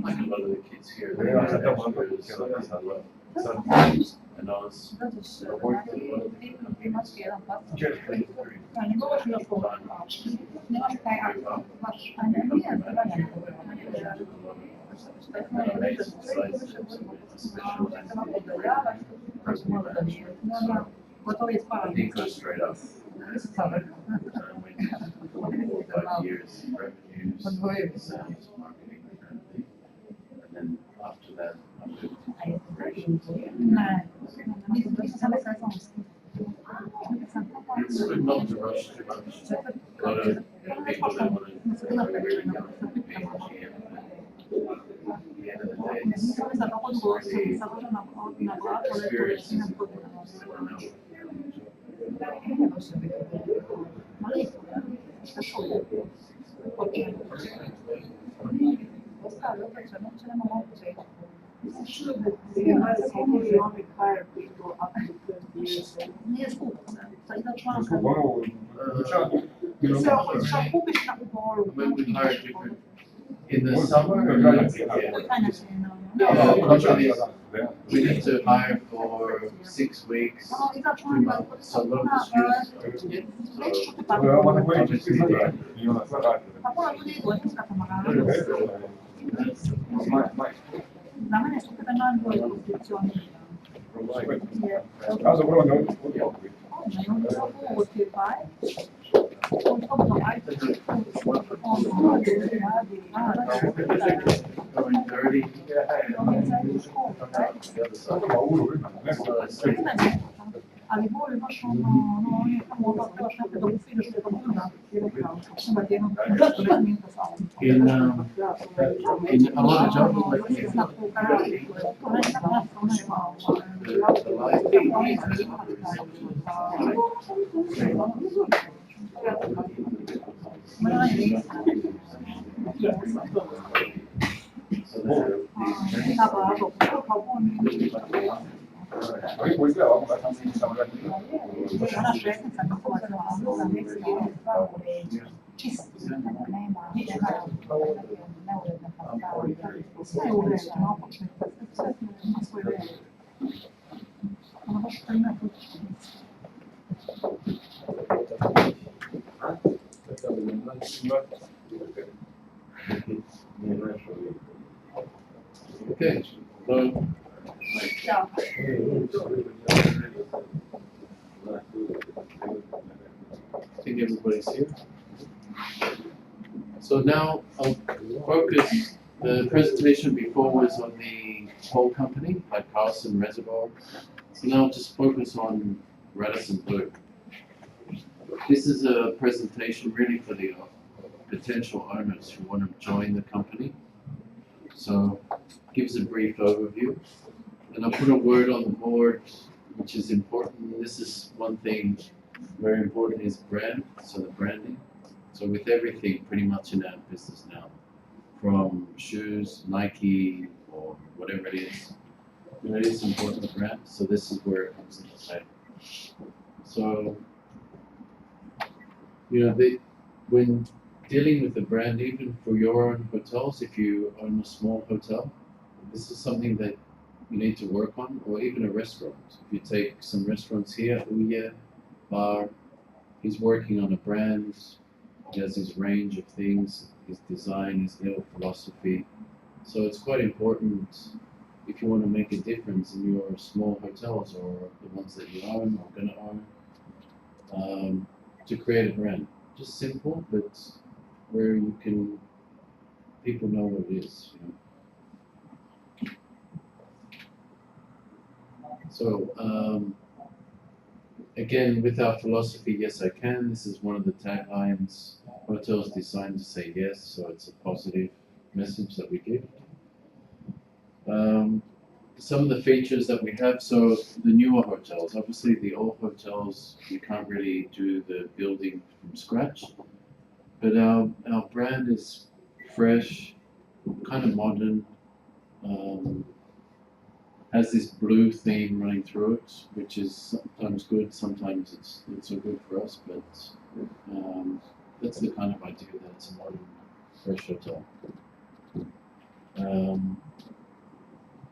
Like a lot of the kids here, they Ja had sam tamo extras, sad. and I was Dođeš, I worked a lot of imaš jedan pas. very Pa ne govoriš na to. Nemaš taj baš, a ne, nije zabavljeno. Šta je and I made some slices, special gotovo je I spavanje. didn't go straight up. I went 5 years, revenues, sales, marketing, apparently. And then after that, I moved to operations. Ne, nisam samo sezonski. It's good not to rush too much. A lot of people that want to very, very young to be in GM. At the end of the day, it's Nisam za to odgovor, sam završena na glavu, ali to je experience. imam godina. Ne može biti. Maliko, ja? Šta šuje? Počne. Ostavlja, opeče, noće nema moguće. Nije skupo, ne. To ide članka. Ono, Šta kupiš na ugovoru? When we hire different, in the summer, we need to hire for 6 weeks, 2 months, so a lot of the students. ovo ne koji će svi znati i ona sve radi. Pa puno ljudi idu, englska pomagala. Za mene je super da najbolje pozicionira. Ja zapravo ne odgovor. On je ovo utjepaj. On to radi. Going 30, Ali bolje baš ono je tamo ono baš nekada u filmu što je tamo da ima jedno minuta samo. in a lot of jobs like this, the life Ovi koji izgleda ovako, da sam si samo radi. Ona šesnica kako se zvala, čisto, nema neuredne fasade, sve je uređeno, opočnica, sve ima svoj red. Ona baš to ima kućicu. Okay, so Ćao. I think everybody's here. So now I'll focus, the presentation before was on the whole company, like Carlson Reservoir. So now I'll just focus on Radisson Blu. This is a presentation really for the potential owners who want to join the company. So gives a brief overview. And I'll put a word on the board, which is important. This is one thing very important is brand, so the branding. So with everything pretty much in our business now, from shoes, Nike, or whatever it is, it is important to brand. So this is where it comes into play. So, when dealing with the brand, even for your own hotels, if you own a small hotel, this is something that you need to work on, or even a restaurant. If you take some restaurants here, Uye Bar, he's working on a brand, he has his range of things, his design, his little philosophy. So it's quite important if you want to make a difference in your small hotels or the ones that you own or going to own, to create a brand. Just simple, but where you can, people know what it is, So, again, with our philosophy, yes, I can. This is one of the taglines. Hotels designed to say yes, so it's a positive message that we give. Some of the features that we have, so the newer hotels, obviously the old hotels, you can't really do the building from scratch, but our brand is fresh, kind of modern, has this blue theme running through it, which is sometimes good, sometimes it's not so good for us, but that's the kind of idea that it's a modern fresh hotel.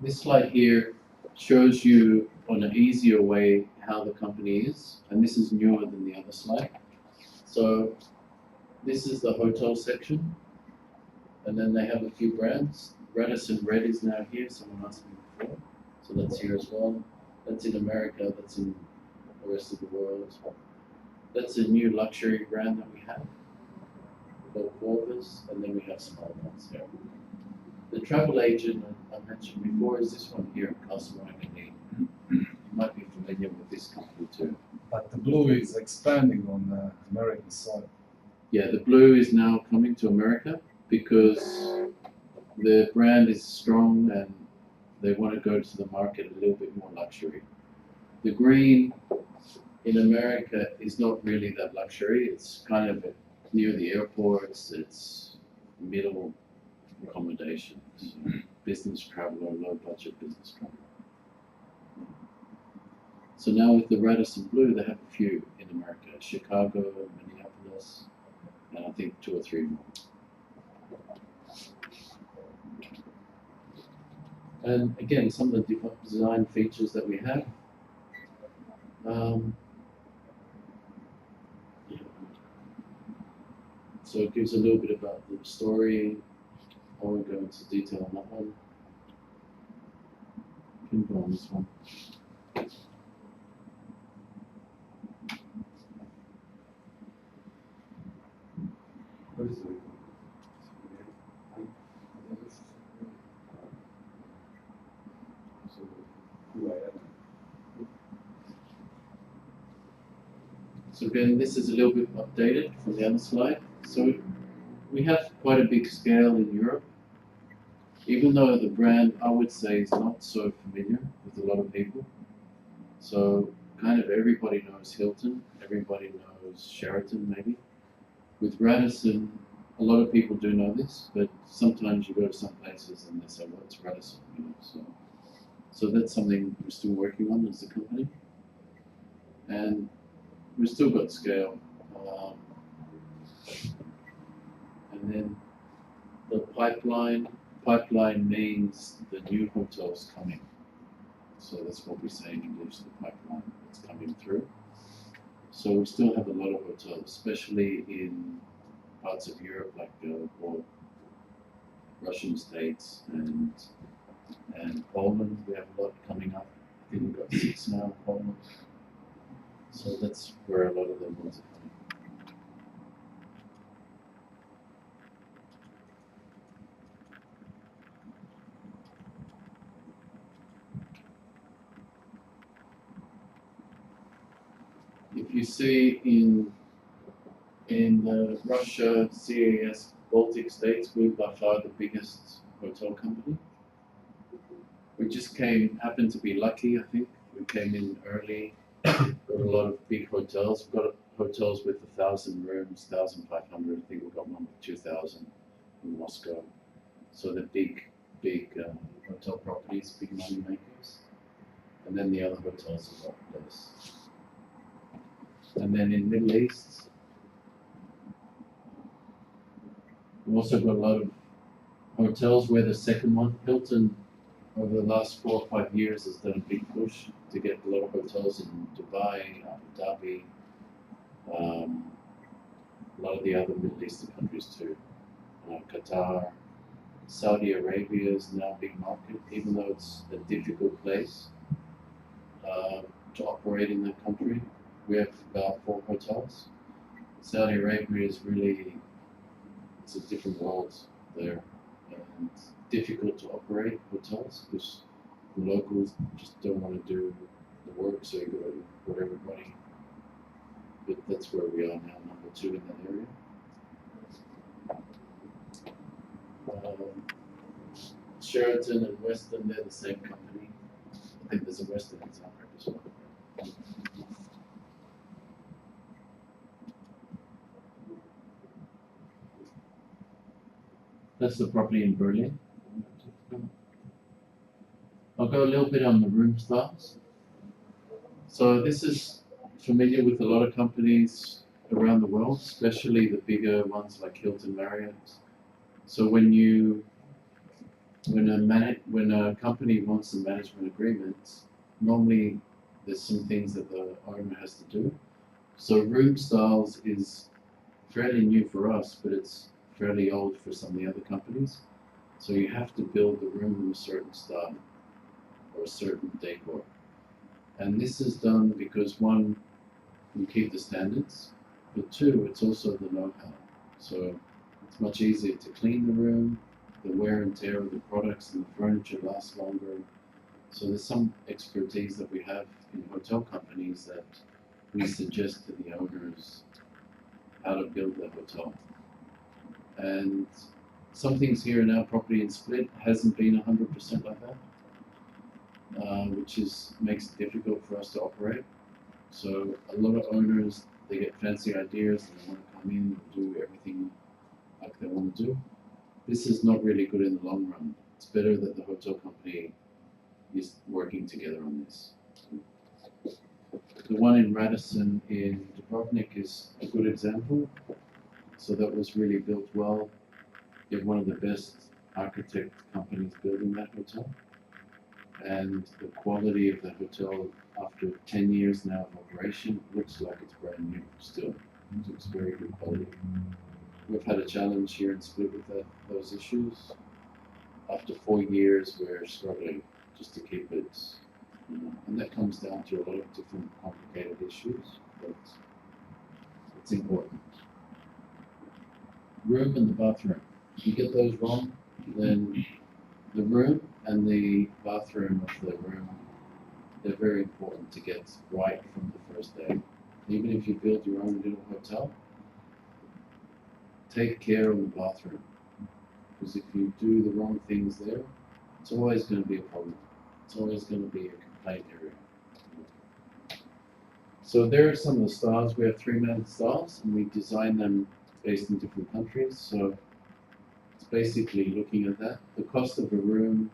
This slide here shows you on an easier way how the company is, and this is newer than the other slide. So this is the hotel section, and then they have a few brands. Radisson Red is now here, someone asked me before, so that's here as well. That's in America, that's in the rest of the world. That's a new luxury brand that we have, called Corvus, and then we have some other ones here. The travel agent I mentioned before is this one here, Castle Wangani. You might be familiar with this company too. But the blue is expanding on the American side. Yeah, the blue is now coming to America because the brand is strong and they want to go to the market a little bit more luxury. The green in America is not really that luxury. It's kind of near the airports. It's middle accommodation, so business traveler, low budget business traveler. So now with the Radisson Blue, they have a few in America: Chicago, Minneapolis, and I think 2 or 3 more. And again, some of the design features that we have. So it gives a little bit about the story. I won't go into detail on that one. Can go on this one. What is it? So again, this is a little bit updated from the other slide. So we have quite a big scale in Europe, even though the brand, I would say, is not so familiar with a lot of people. So kind of everybody knows Hilton, everybody knows Sheraton maybe. With Radisson, a lot of people do know this, but sometimes you go to some places and they say, well, it's Radisson, you know. So that's something we're still working on as a company. And we've still got scale. And then the pipeline means the new hotels coming. So that's what we say in English, the pipeline that's coming through. So we still have a lot of hotels, especially in parts of Europe like or Russian states and Poland. We have a lot coming up. I think we've got 6 now in Poland. So that's where a lot of them ones are coming. If you see in Russia, CIS, Baltic states, we're by far the biggest hotel company. We just happened to be lucky, I think. We came in early, got a lot of big hotels. We've got hotels with 1,000 rooms, 1,500. I think we've got one with 2,000 in Moscow. So the big hotel properties, big money makers. And then the other hotels are a lot less. And then in Middle East, we've also got a lot of hotels. We're the second one. Hilton, over the last 4 or 5 years, has done a big push to get a lot of hotels in Dubai, Abu Dhabi, a lot of the other Middle Eastern countries too. Qatar, Saudi Arabia is now a big market, even though it's a difficult place to operate in that country. We have about 4 hotels. Saudi Arabia is really, it's a different world there, and difficult to operate hotels because the locals just don't want to do the work, so you got to import everybody. But that's where we are now, number 2 in that area. Sheraton and Westin, they're the same company. I think there's a Westin in Zagreb as well. That's the property in Berlin. I'll go go a little bit on the room styles. So this is familiar with a lot of companies around the world, especially the bigger ones like Hilton, Marriott. So when a company wants a management agreement, normally there's some things that the owner has to do. So room styles is fairly new for us, but it's fairly old for some of the other companies. So you have to build the room in a certain style or a certain decor. And this is done because one, you keep the standards, but two, it's also the know-how. So it's much easier to clean the room, the wear and tear of the products and the furniture lasts longer. So there's some expertise that we have in hotel companies that we suggest to the owners how to build the hotel. And some things here in our property in Split hasn't been 100% like that, which makes it difficult for us to operate. So a lot of owners, they get fancy ideas and they want to come in and do everything like they want to do. This is not really good in the long run. It's better that the hotel company is working together on this. The one in Radisson in Dubrovnik is a good example. So that was really built well. You have one of the best architect companies building that hotel. And the quality of the hotel after 10 years now of operation looks like it's brand new still. It looks very good quality. We've had a challenge here in Split with those issues. After 4 years, we're struggling just to keep it, and that comes down to a lot of different complicated issues, but it's important. Room and the bathroom. If you get those wrong, then the room and the bathroom of the room, they're very important to get right from the first day. Even if you build your own little hotel, take care of the bathroom. Because if you do the wrong things there, it's always going to be a problem. It's always going to be a complaint area. So there are some of the styles. We have 3 main styles, and we design them based in different countries. So it's basically looking at that. The cost of a room,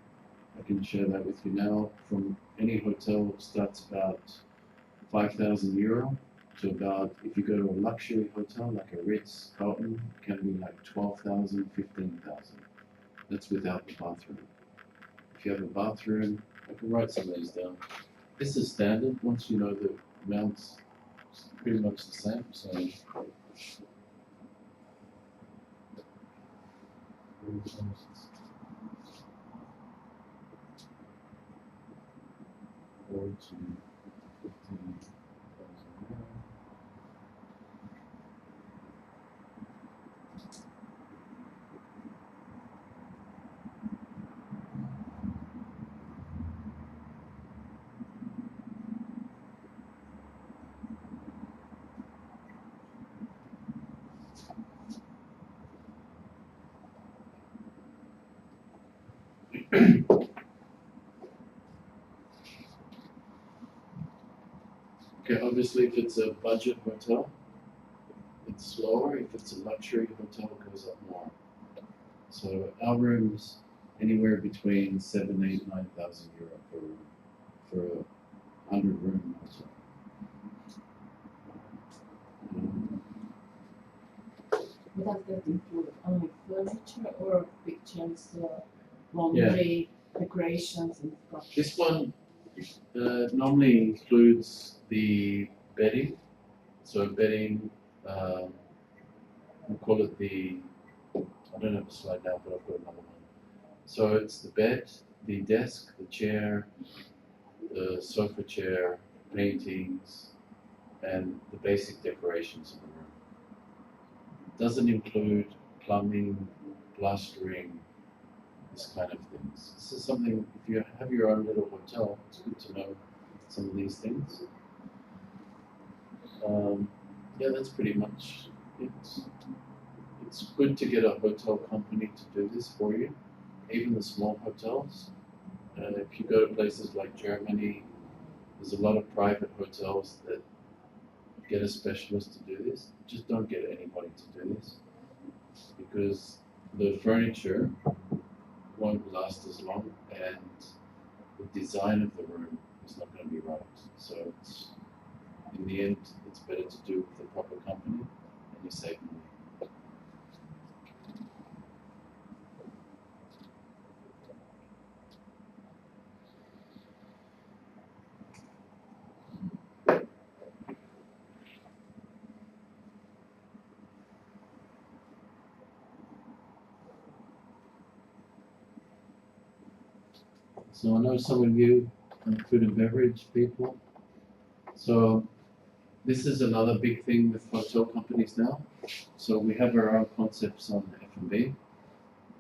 I can share that with you now, from any hotel starts about €5,000 to about, if you go to a luxury hotel like a Ritz Carlton, it can be like 12,000, 15,000. That's without the bathroom. If you have a bathroom, I can write some of these down. This is standard. Once you know the amounts, it's pretty much the same. So okay, obviously if it's a budget hotel, it's slower. If it's a luxury hotel, it goes up more. So our rooms anywhere between 7,000, 8,000, 9,000 euro per room for a 100-room hotel. Does that include only furniture or pictures, laundry, decorations and stuff? This one normally includes the bedding. So bedding, we call it I don't have a slide now, but I've got another one. So it's the bed, the desk, the chair, the sofa chair, paintings, and the basic decorations of the room. It doesn't include plumbing, plastering, this kind of things. This is something, if you have your own little hotel, it's good to know some of these things. Yeah, that's pretty much it. It's good to get a hotel company to do this for you, even the small hotels. If you go to places like Germany, there's a lot of private hotels that get a specialist to do this. Just don't get anybody to do this, because the furniture won't last as long and the the design of the room is not going to be right. So it's, in the end, it's better to do with the proper company and you save money. So I know some of you are food and beverage people. So this is another big thing with hotel companies now. So we have our own concepts on F&B.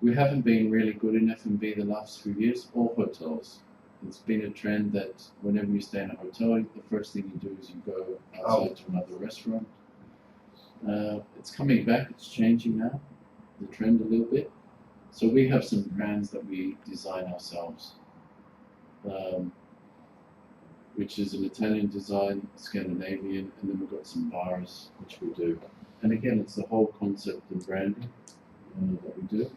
We haven't been really good in F&B the last few years, or hotels. It's been a trend that whenever you stay in a hotel, the first thing you do is you go outside to another restaurant. It's coming back, it's changing now, the trend a little bit. So we have some brands that we design ourselves, which is an Italian design, Scandinavian, and then we've got some bars, which we do. And again, it's the whole concept and branding that we do.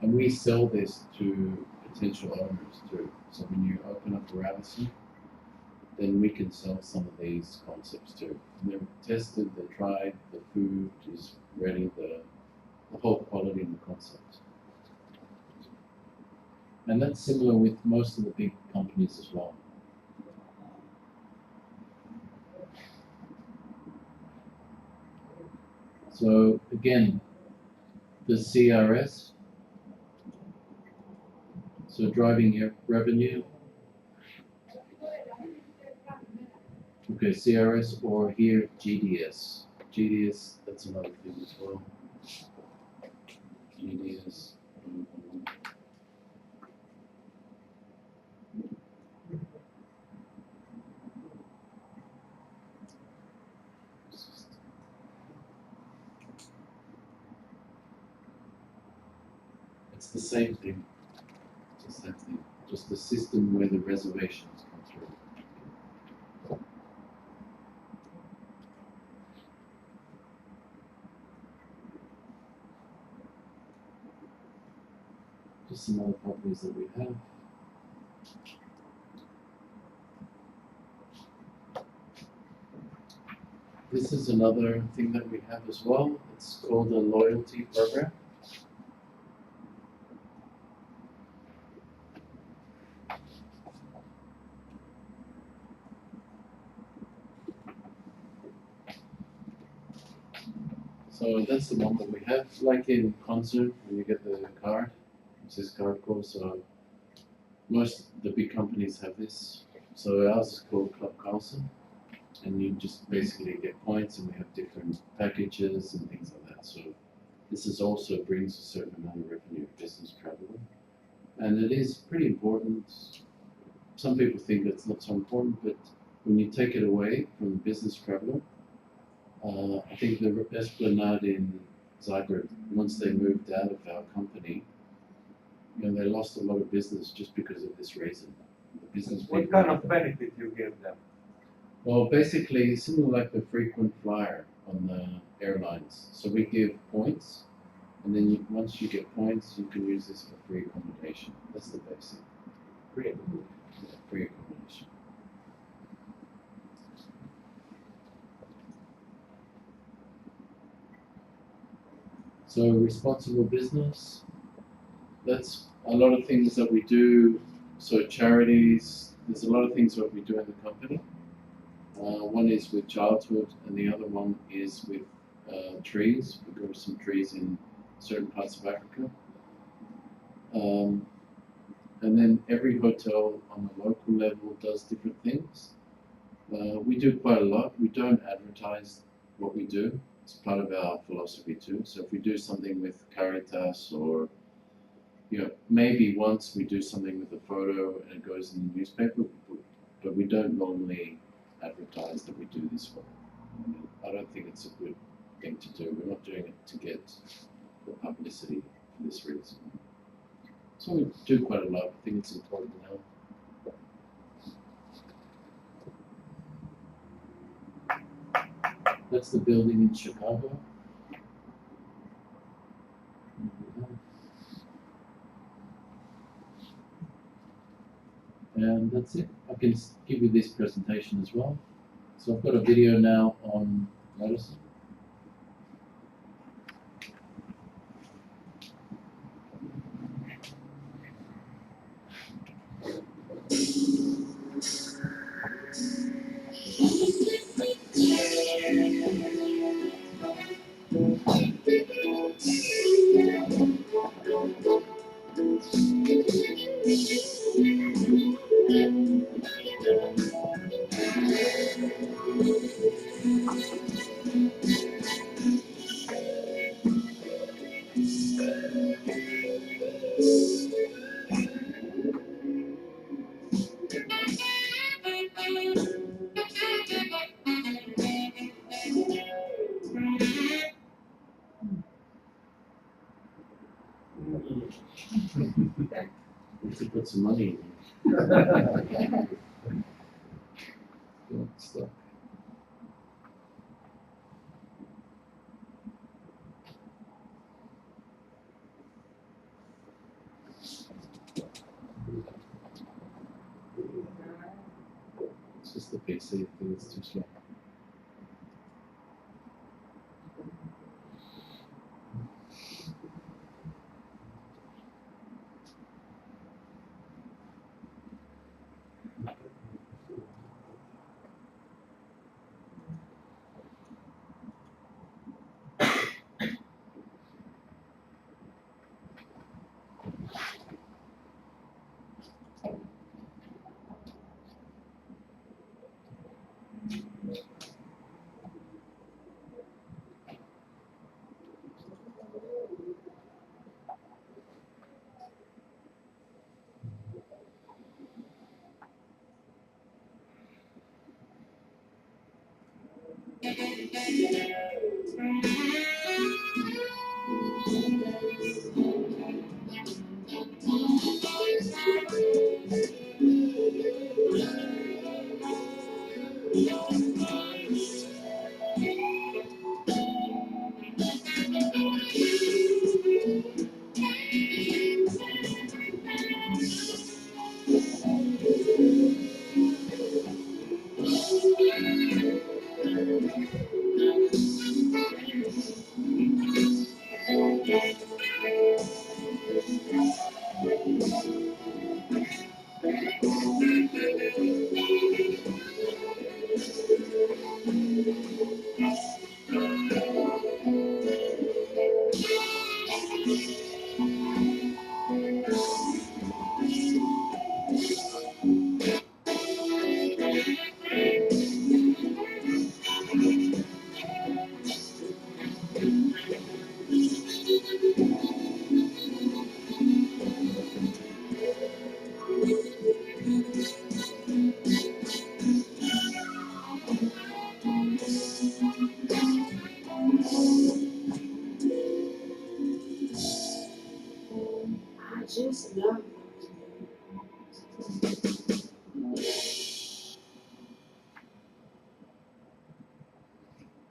And we sell this to potential owners too. So when you open up a Radisson, then we can sell some of these concepts too. And they're tested, they're tried, the food is ready, the whole quality and the concept. And that's similar with most of the big companies as well. So again, the CRS, so driving your revenue. Okay, CRS or here GDS. GDS, that's another thing as well. GDS. It's the same thing. It's the same thing. Just the system where the reservations come through. Just some other properties that we have. This is another thing that we have as well. It's called a loyalty program. So that's the one that we have, like in concert, when you get the card, it's this card code. So most the big companies have this. So ours is called Club Carlson, and you just basically get points, and we have different packages and things like that. So this is also brings a certain amount of revenue, business traveling, and it is pretty important. Some people think it's not so important, but when you take it away from the business traveler, I think the Esplanade in Zagreb, once they moved out of our company, you know, they lost a lot of business just because of this reason. The business What kind of benefit you give them? Well, basically, similar like the frequent flyer on the airlines. So we give points, and then once you get points, you can use this for free accommodation. That's the basic. Free. Yeah, free accommodation. So responsible business, that's a lot of things that we do. So charities, there's a lot of things that we do in the company. One is with childhood, and the other one is with trees. We grow some trees in certain parts of Africa. And then every hotel on the local level does different things. We do quite a lot. We don't advertise what we do. It's part of our philosophy too. So if we do something with Caritas, or you know, maybe once we do something with a photo and it goes in the newspaper, but we don't normally advertise that we do this for. I don't think it's a good thing to do. We're not doing it to get the publicity for this reason. So we do quite a lot. I think it's important now. That's the building in Chicago. And that's it. I can give you this presentation as well. So I've got a video now on Radisson. Need to put some money in. Got stuck. It's just the PC, I think it's too slow.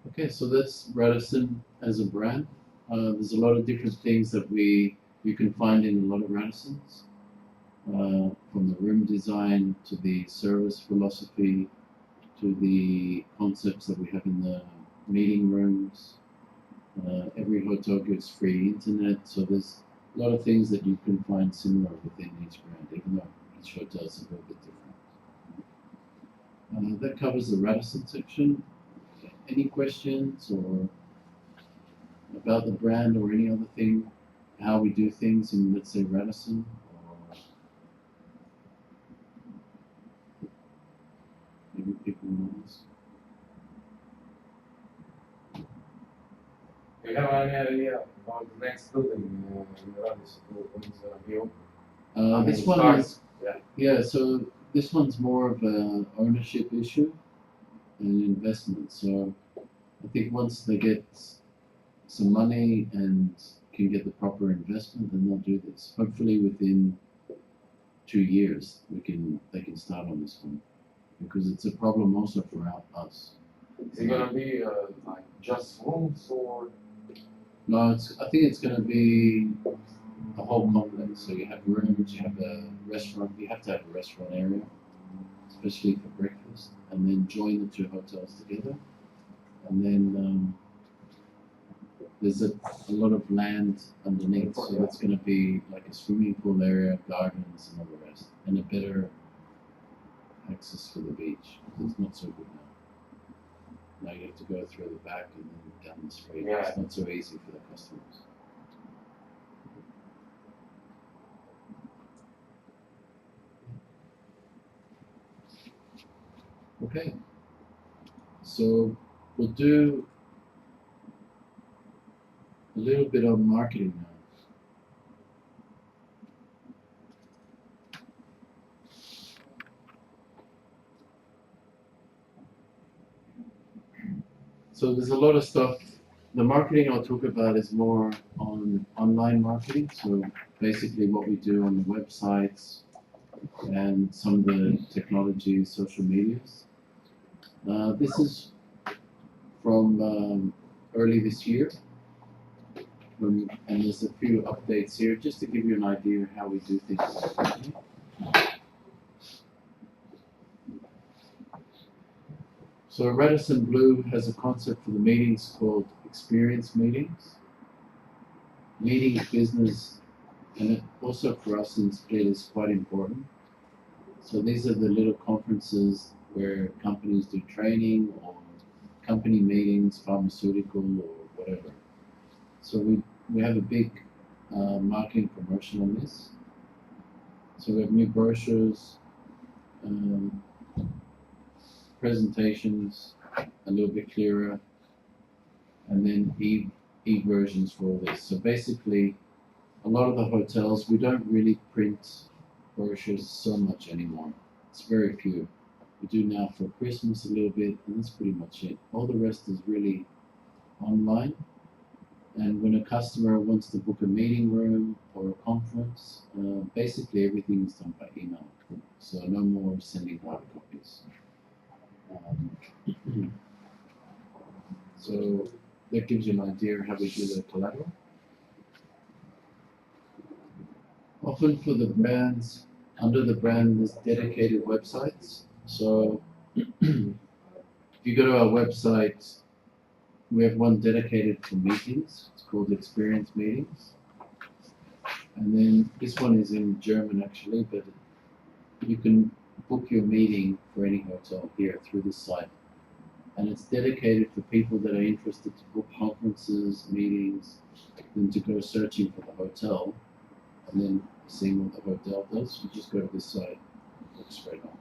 Okay, so that's Radisson as a brand. There's a lot of different things that you can find in a lot of Radissons, from the room design to the service philosophy to the concepts that we have in the meeting rooms. Every hotel gives free internet, so there's a lot of things that you can find similar within each brand, even though each hotel is a little bit different. That covers the Radisson section. Any questions or about the brand or any other thing, how we do things in, let's say, Radisson? Or maybe people know this. Do you have any idea about the next building in Radisson when it's gonna be open? This one is, yeah, so this one's more of an ownership issue and investment. So I think once they get some money and can get the proper investment, then they'll do this. Hopefully within 2 years they can start on this one, because it's a problem also for us. Is it gonna be like just rooms or? No, I think it's going to be the whole complex. So you have rooms, you have a restaurant, you have to have a restaurant area, especially for breakfast, and then join the two hotels together. And then there's a lot of land underneath, so it's going to be like a swimming pool area, gardens, and all the rest, and a better access to the beach. It's not so good now. Now you have to go through the back and then down the street. Yeah. It's not so easy for the customers. Okay, so we'll do a little bit on marketing now. So there's a lot of stuff. The marketing I'll talk about is more on online marketing. So basically what we do on the websites and some of the technology, social medias. This is from early this year. And there's a few updates here just to give you an idea of how we do things as a company. So Radisson Blu has a concept for the meetings called experience meetings. Meeting business, and it also for us in Split is quite important. So these are the little conferences where companies do training or company meetings, pharmaceutical or whatever. So we have a big marketing promotion on this. So we have new brochures, presentations, a little bit clearer, and then e-versions for all this. So basically, a lot of the hotels, we don't really print brochures so much anymore. It's very few. We do now for Christmas a little bit, and that's pretty much it. All the rest is really online. And when a customer wants to book a meeting room or a conference, basically everything is done by email. So no more sending hard copies. So that gives you an idea of how we do the collateral. Often for the brands, under the brand there's dedicated websites. So if you go to our website, we have one dedicated for meetings. It's called Experience Meetings. And then this one is in German actually, but you can book your meeting for any hotel here through this site. And it's dedicated for people that are interested to book conferences, meetings, then to go searching for the hotel, and then seeing what the hotel does. You just go to this site, look straight on.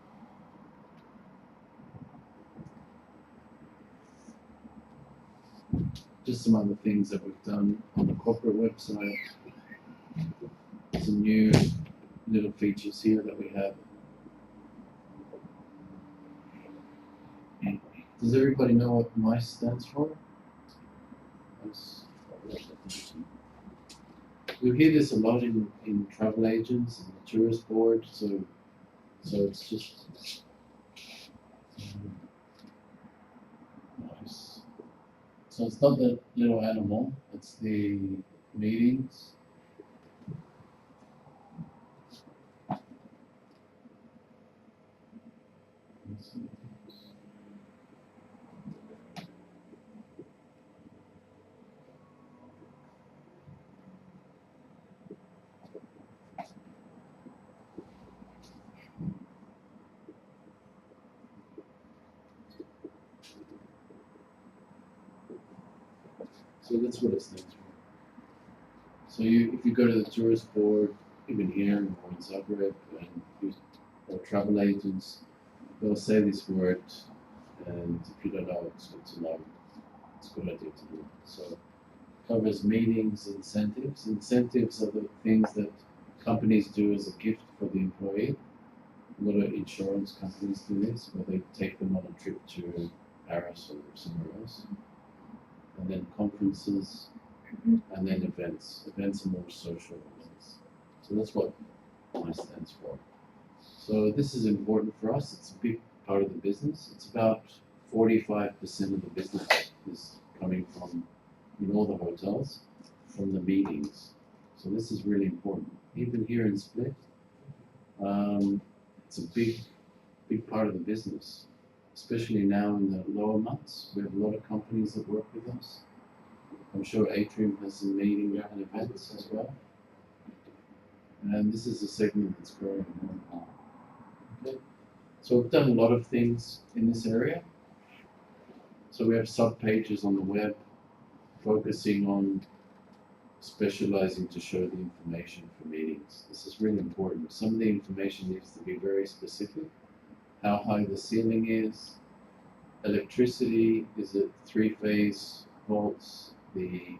Just some other things that we've done on the corporate website. Some new little features here that we have. Does everybody know what MICE stands for? We hear this a lot in travel agents and the tourist board, so it's just MICE. So it's not the little animal, it's the meetings. So that's what it stands for. So if you go to the tourist board, even here or in Zagreb, or travel agents, they'll say this word, and if you don't know, it's good to know. It's a good idea to do. So it covers meetings, incentives. Incentives are the things that companies do as a gift for the employee. A lot of insurance companies do this, where they take them on a trip to Paris or somewhere else. And then conferences, and then events. Events are more social events. So that's what MICE stands for. So this is important for us. It's a big part of the business. It's about 45% of the business is coming from, in all the hotels, from the meetings. So this is really important. Even here in Split, it's a big part of the business, especially now in the lower months. We have a lot of companies that work with us. I'm sure Atrium has some meeting and events as well. And this is a segment that's growing more and more. Okay. So we've done a lot of things in this area. So we have sub-pages on the web focusing on specializing to show the information for meetings. This is really important. Some of the information needs to be very specific. How high the ceiling is, electricity, is it 3-phase volts, the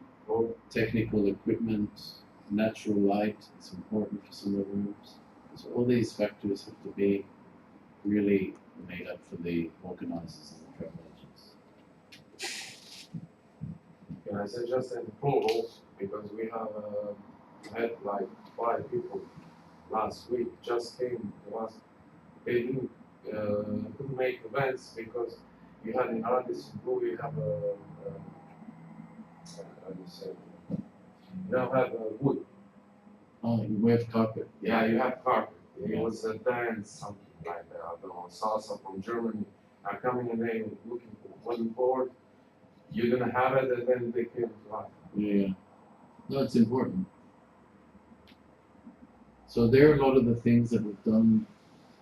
technical equipment, natural light, it's important for some of the rooms. So all these factors have to be really made up for the organizers and the travel agents. Can I say just an approval, because we have had like 5 people last week just came to us. They didn't make events because we had in our district, we have how do you say, you don't have wood. Oh, we have carpet. Yeah, you have carpet. It was a dance, something like that. I don't know, salsa from Germany are coming and they looking for wooden board. You're gonna have it, and then they came to us. Yeah. No, it's important. So there are a lot of the things that we've done,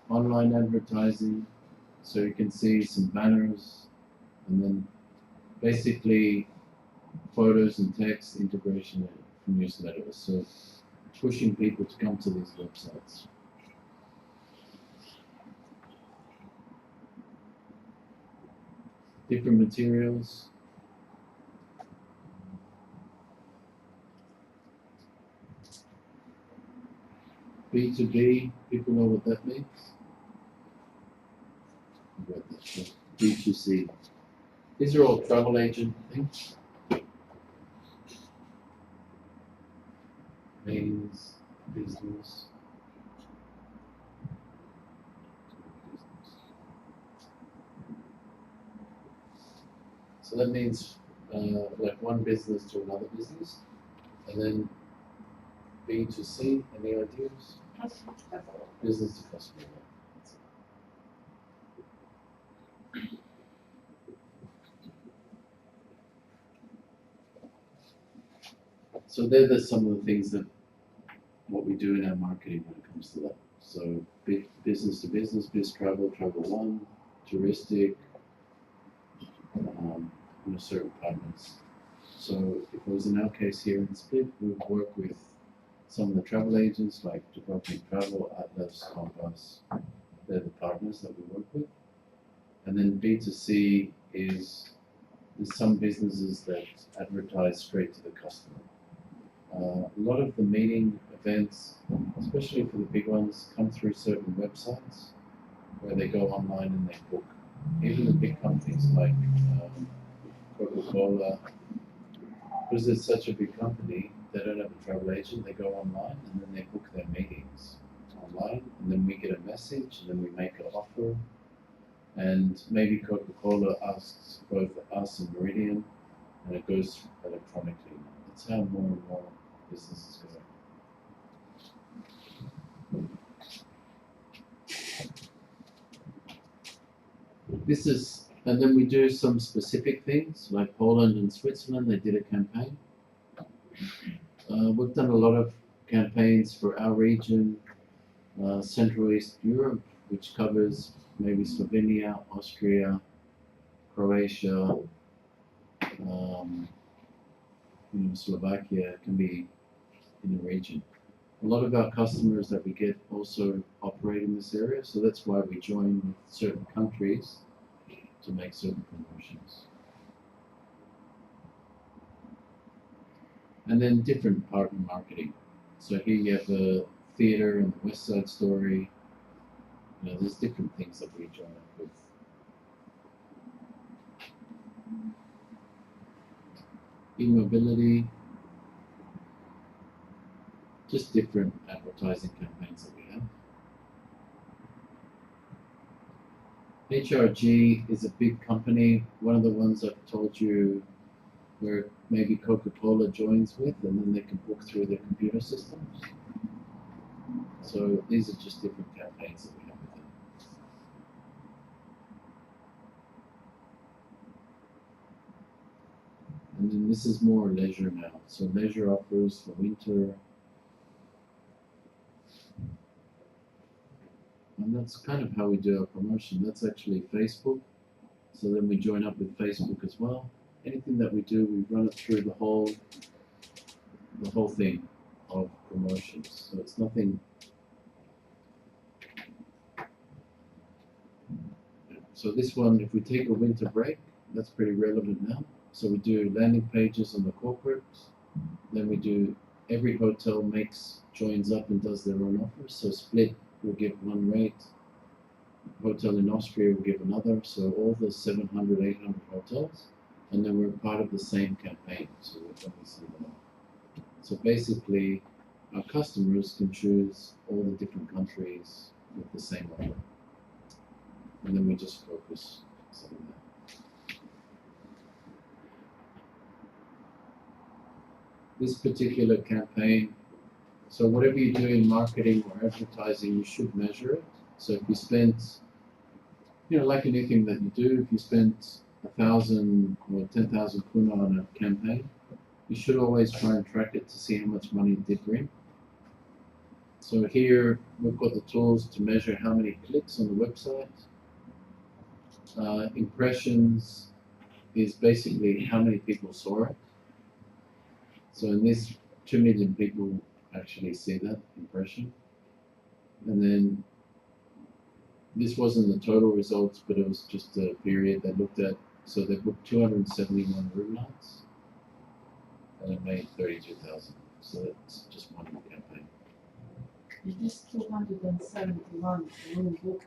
online advertising, so you can see some banners, and then basically photos and text integration from newsletters. So pushing people to come to these websites. Different materials. B2B, people know what that means? B2C. These are all travel agent things. Means business. So that means like one business to another business, and then B2C, any ideas? Business to customer. So they're some of the things that what we do in our marketing when it comes to that. So business to business, biz travel, travel one, touristic, certain partners. So if it was in our case here in Split, we would work with some of the travel agents like Dubrovnik Travel, Atlas, Compass. They're the partners that we work with. And then B2C is there's some businesses that advertise straight to the customer. A lot of the meeting events, especially for the big ones, come through certain websites where they go online and they book. Even the big companies like Coca-Cola, because it's such a big company, they don't have a travel agent, they go online and then they book their meetings online, and then we get a message, and then we make an offer, and maybe Coca-Cola asks both us and Meridian, and it goes electronically. That's how more and more businesses go. This is, and then we do some specific things, like Poland and Switzerland, they did a campaign. We've done a lot of campaigns for our region, Central East Europe, which covers maybe Slovenia, Austria, Croatia, Slovakia can be in the region. A lot of our customers that we get also operate in this area, so that's why we join with certain countries to make certain promotions. And then different partner marketing. So here you have a theater and the West Side Story. There's different things that we join up with. E-mobility, just different advertising campaigns that we have. HRG is a big company, one of the ones I've told you where maybe Coca-Cola joins with, and then they can book through their computer systems. So these are just different campaigns that we have with them. And then this is more leisure now. So leisure offers for winter. And that's kind of how we do our promotion. That's actually Facebook. So then we join up with Facebook as well. Anything that we do, we run it through the whole thing of promotions. So it's nothing. So this one, if we take a winter break, that's pretty relevant now. So we do landing pages on the corporates. Then we do every hotel joins up and does their own offers. So Split will give one rate. Hotel in Austria will give another. So all the 700, 800 hotels. And then we're part of the same campaign. So we're obviously so basically, our customers can choose all the different countries with the same offer. And then we just focus on that. This particular campaign, so whatever you do in marketing or advertising, you should measure it. So if you spend, like anything that you do, if you spend 1,000 or 10,000 kuna on a campaign, you should always try and track it to see how much money it did bring. So here we've got the tools to measure how many clicks on the website. Impressions is basically how many people saw it. So in this, 2 million people actually see that impression. And then this wasn't the total results, but it was just a period they looked at. So they booked 271 room nights, and it made 32,000. So that's just one campaign. Is this 271 room booked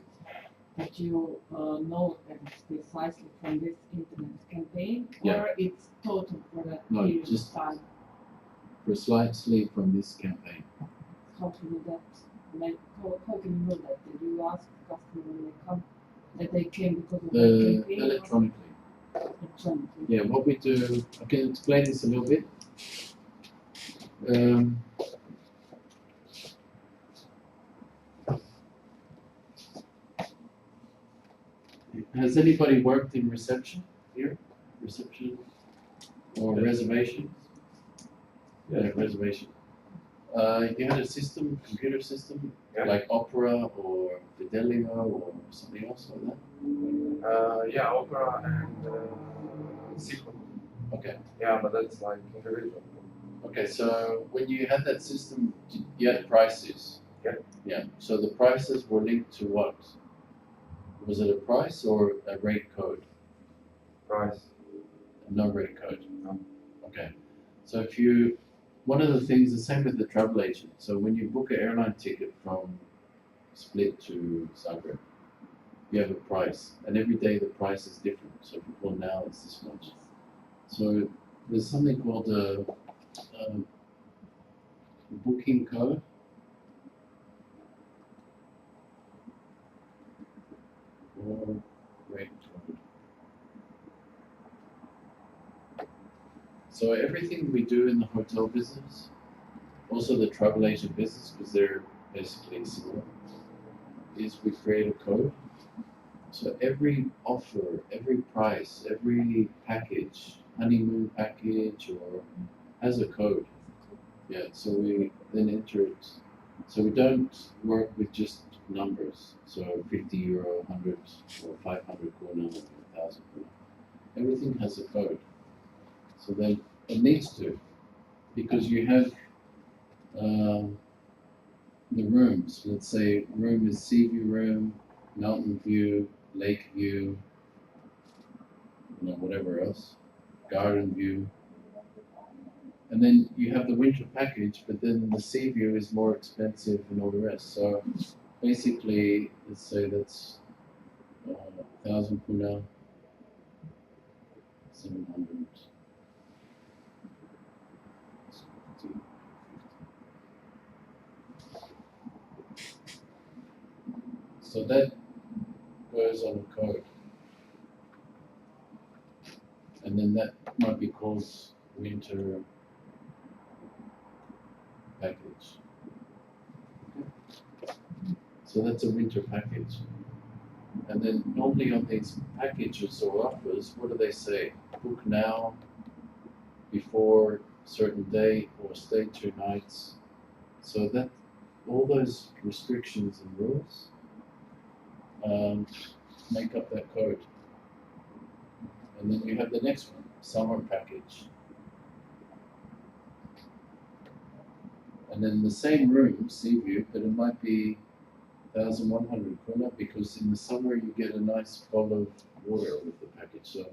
that you know that it's precisely from this internet campaign, Yeah. or it's total for that No, period just of time? precisely from this campaign. How to do that? Like, how can you know that? Did you ask the customer when they come that they came because of that campaign? Electronically. Electronically. Yeah, what we do, I can explain this a little bit. Has anybody worked in reception here? Reception or reservations? Yeah, reservation. You had a system, computer system, like Opera or Fidelio or something else like that? Yeah, Opera and Sequel. Okay. Yeah, but that's like individual. Okay, so when you had that system, you had prices. Yeah. Yeah. So the prices were linked to what? Was it a price or a rate code? Price. No rate code. No. Okay. So if you, one of the things, the same with the travel agent. So when you book an airline ticket from Split to Zagreb, you have a price, and every day the price is different. So before now it's this much. So there's something called a booking code. Or rate code. So everything we do in the hotel business, also the travel agent business, because they're basically similar, is we create a code. So every offer, every price, every package, honeymoon package, or has a code. Yeah, so we then enter it. So we don't work with just numbers. So €50, 100, or 500 kuna, or 1,000 kuna. Everything has a code. So then it needs to, because you have the rooms. Let's say room is sea view room, mountain view, lake view, whatever else, garden view. And then you have the winter package, but then the sea view is more expensive and all the rest. So basically, let's say that's 1,000 kuna, 700. So that goes on a code. And then that might be called winter package. So that's a winter package. And then normally on these packages or offers, what do they say? Book now, before certain day, or stay 2 nights. So that all those restrictions and rules make up that code. And then you have the next one, summer package. And then the same room, sea view, but it might be 1,100 kuna because in the summer you get a nice bowl of water with the package. So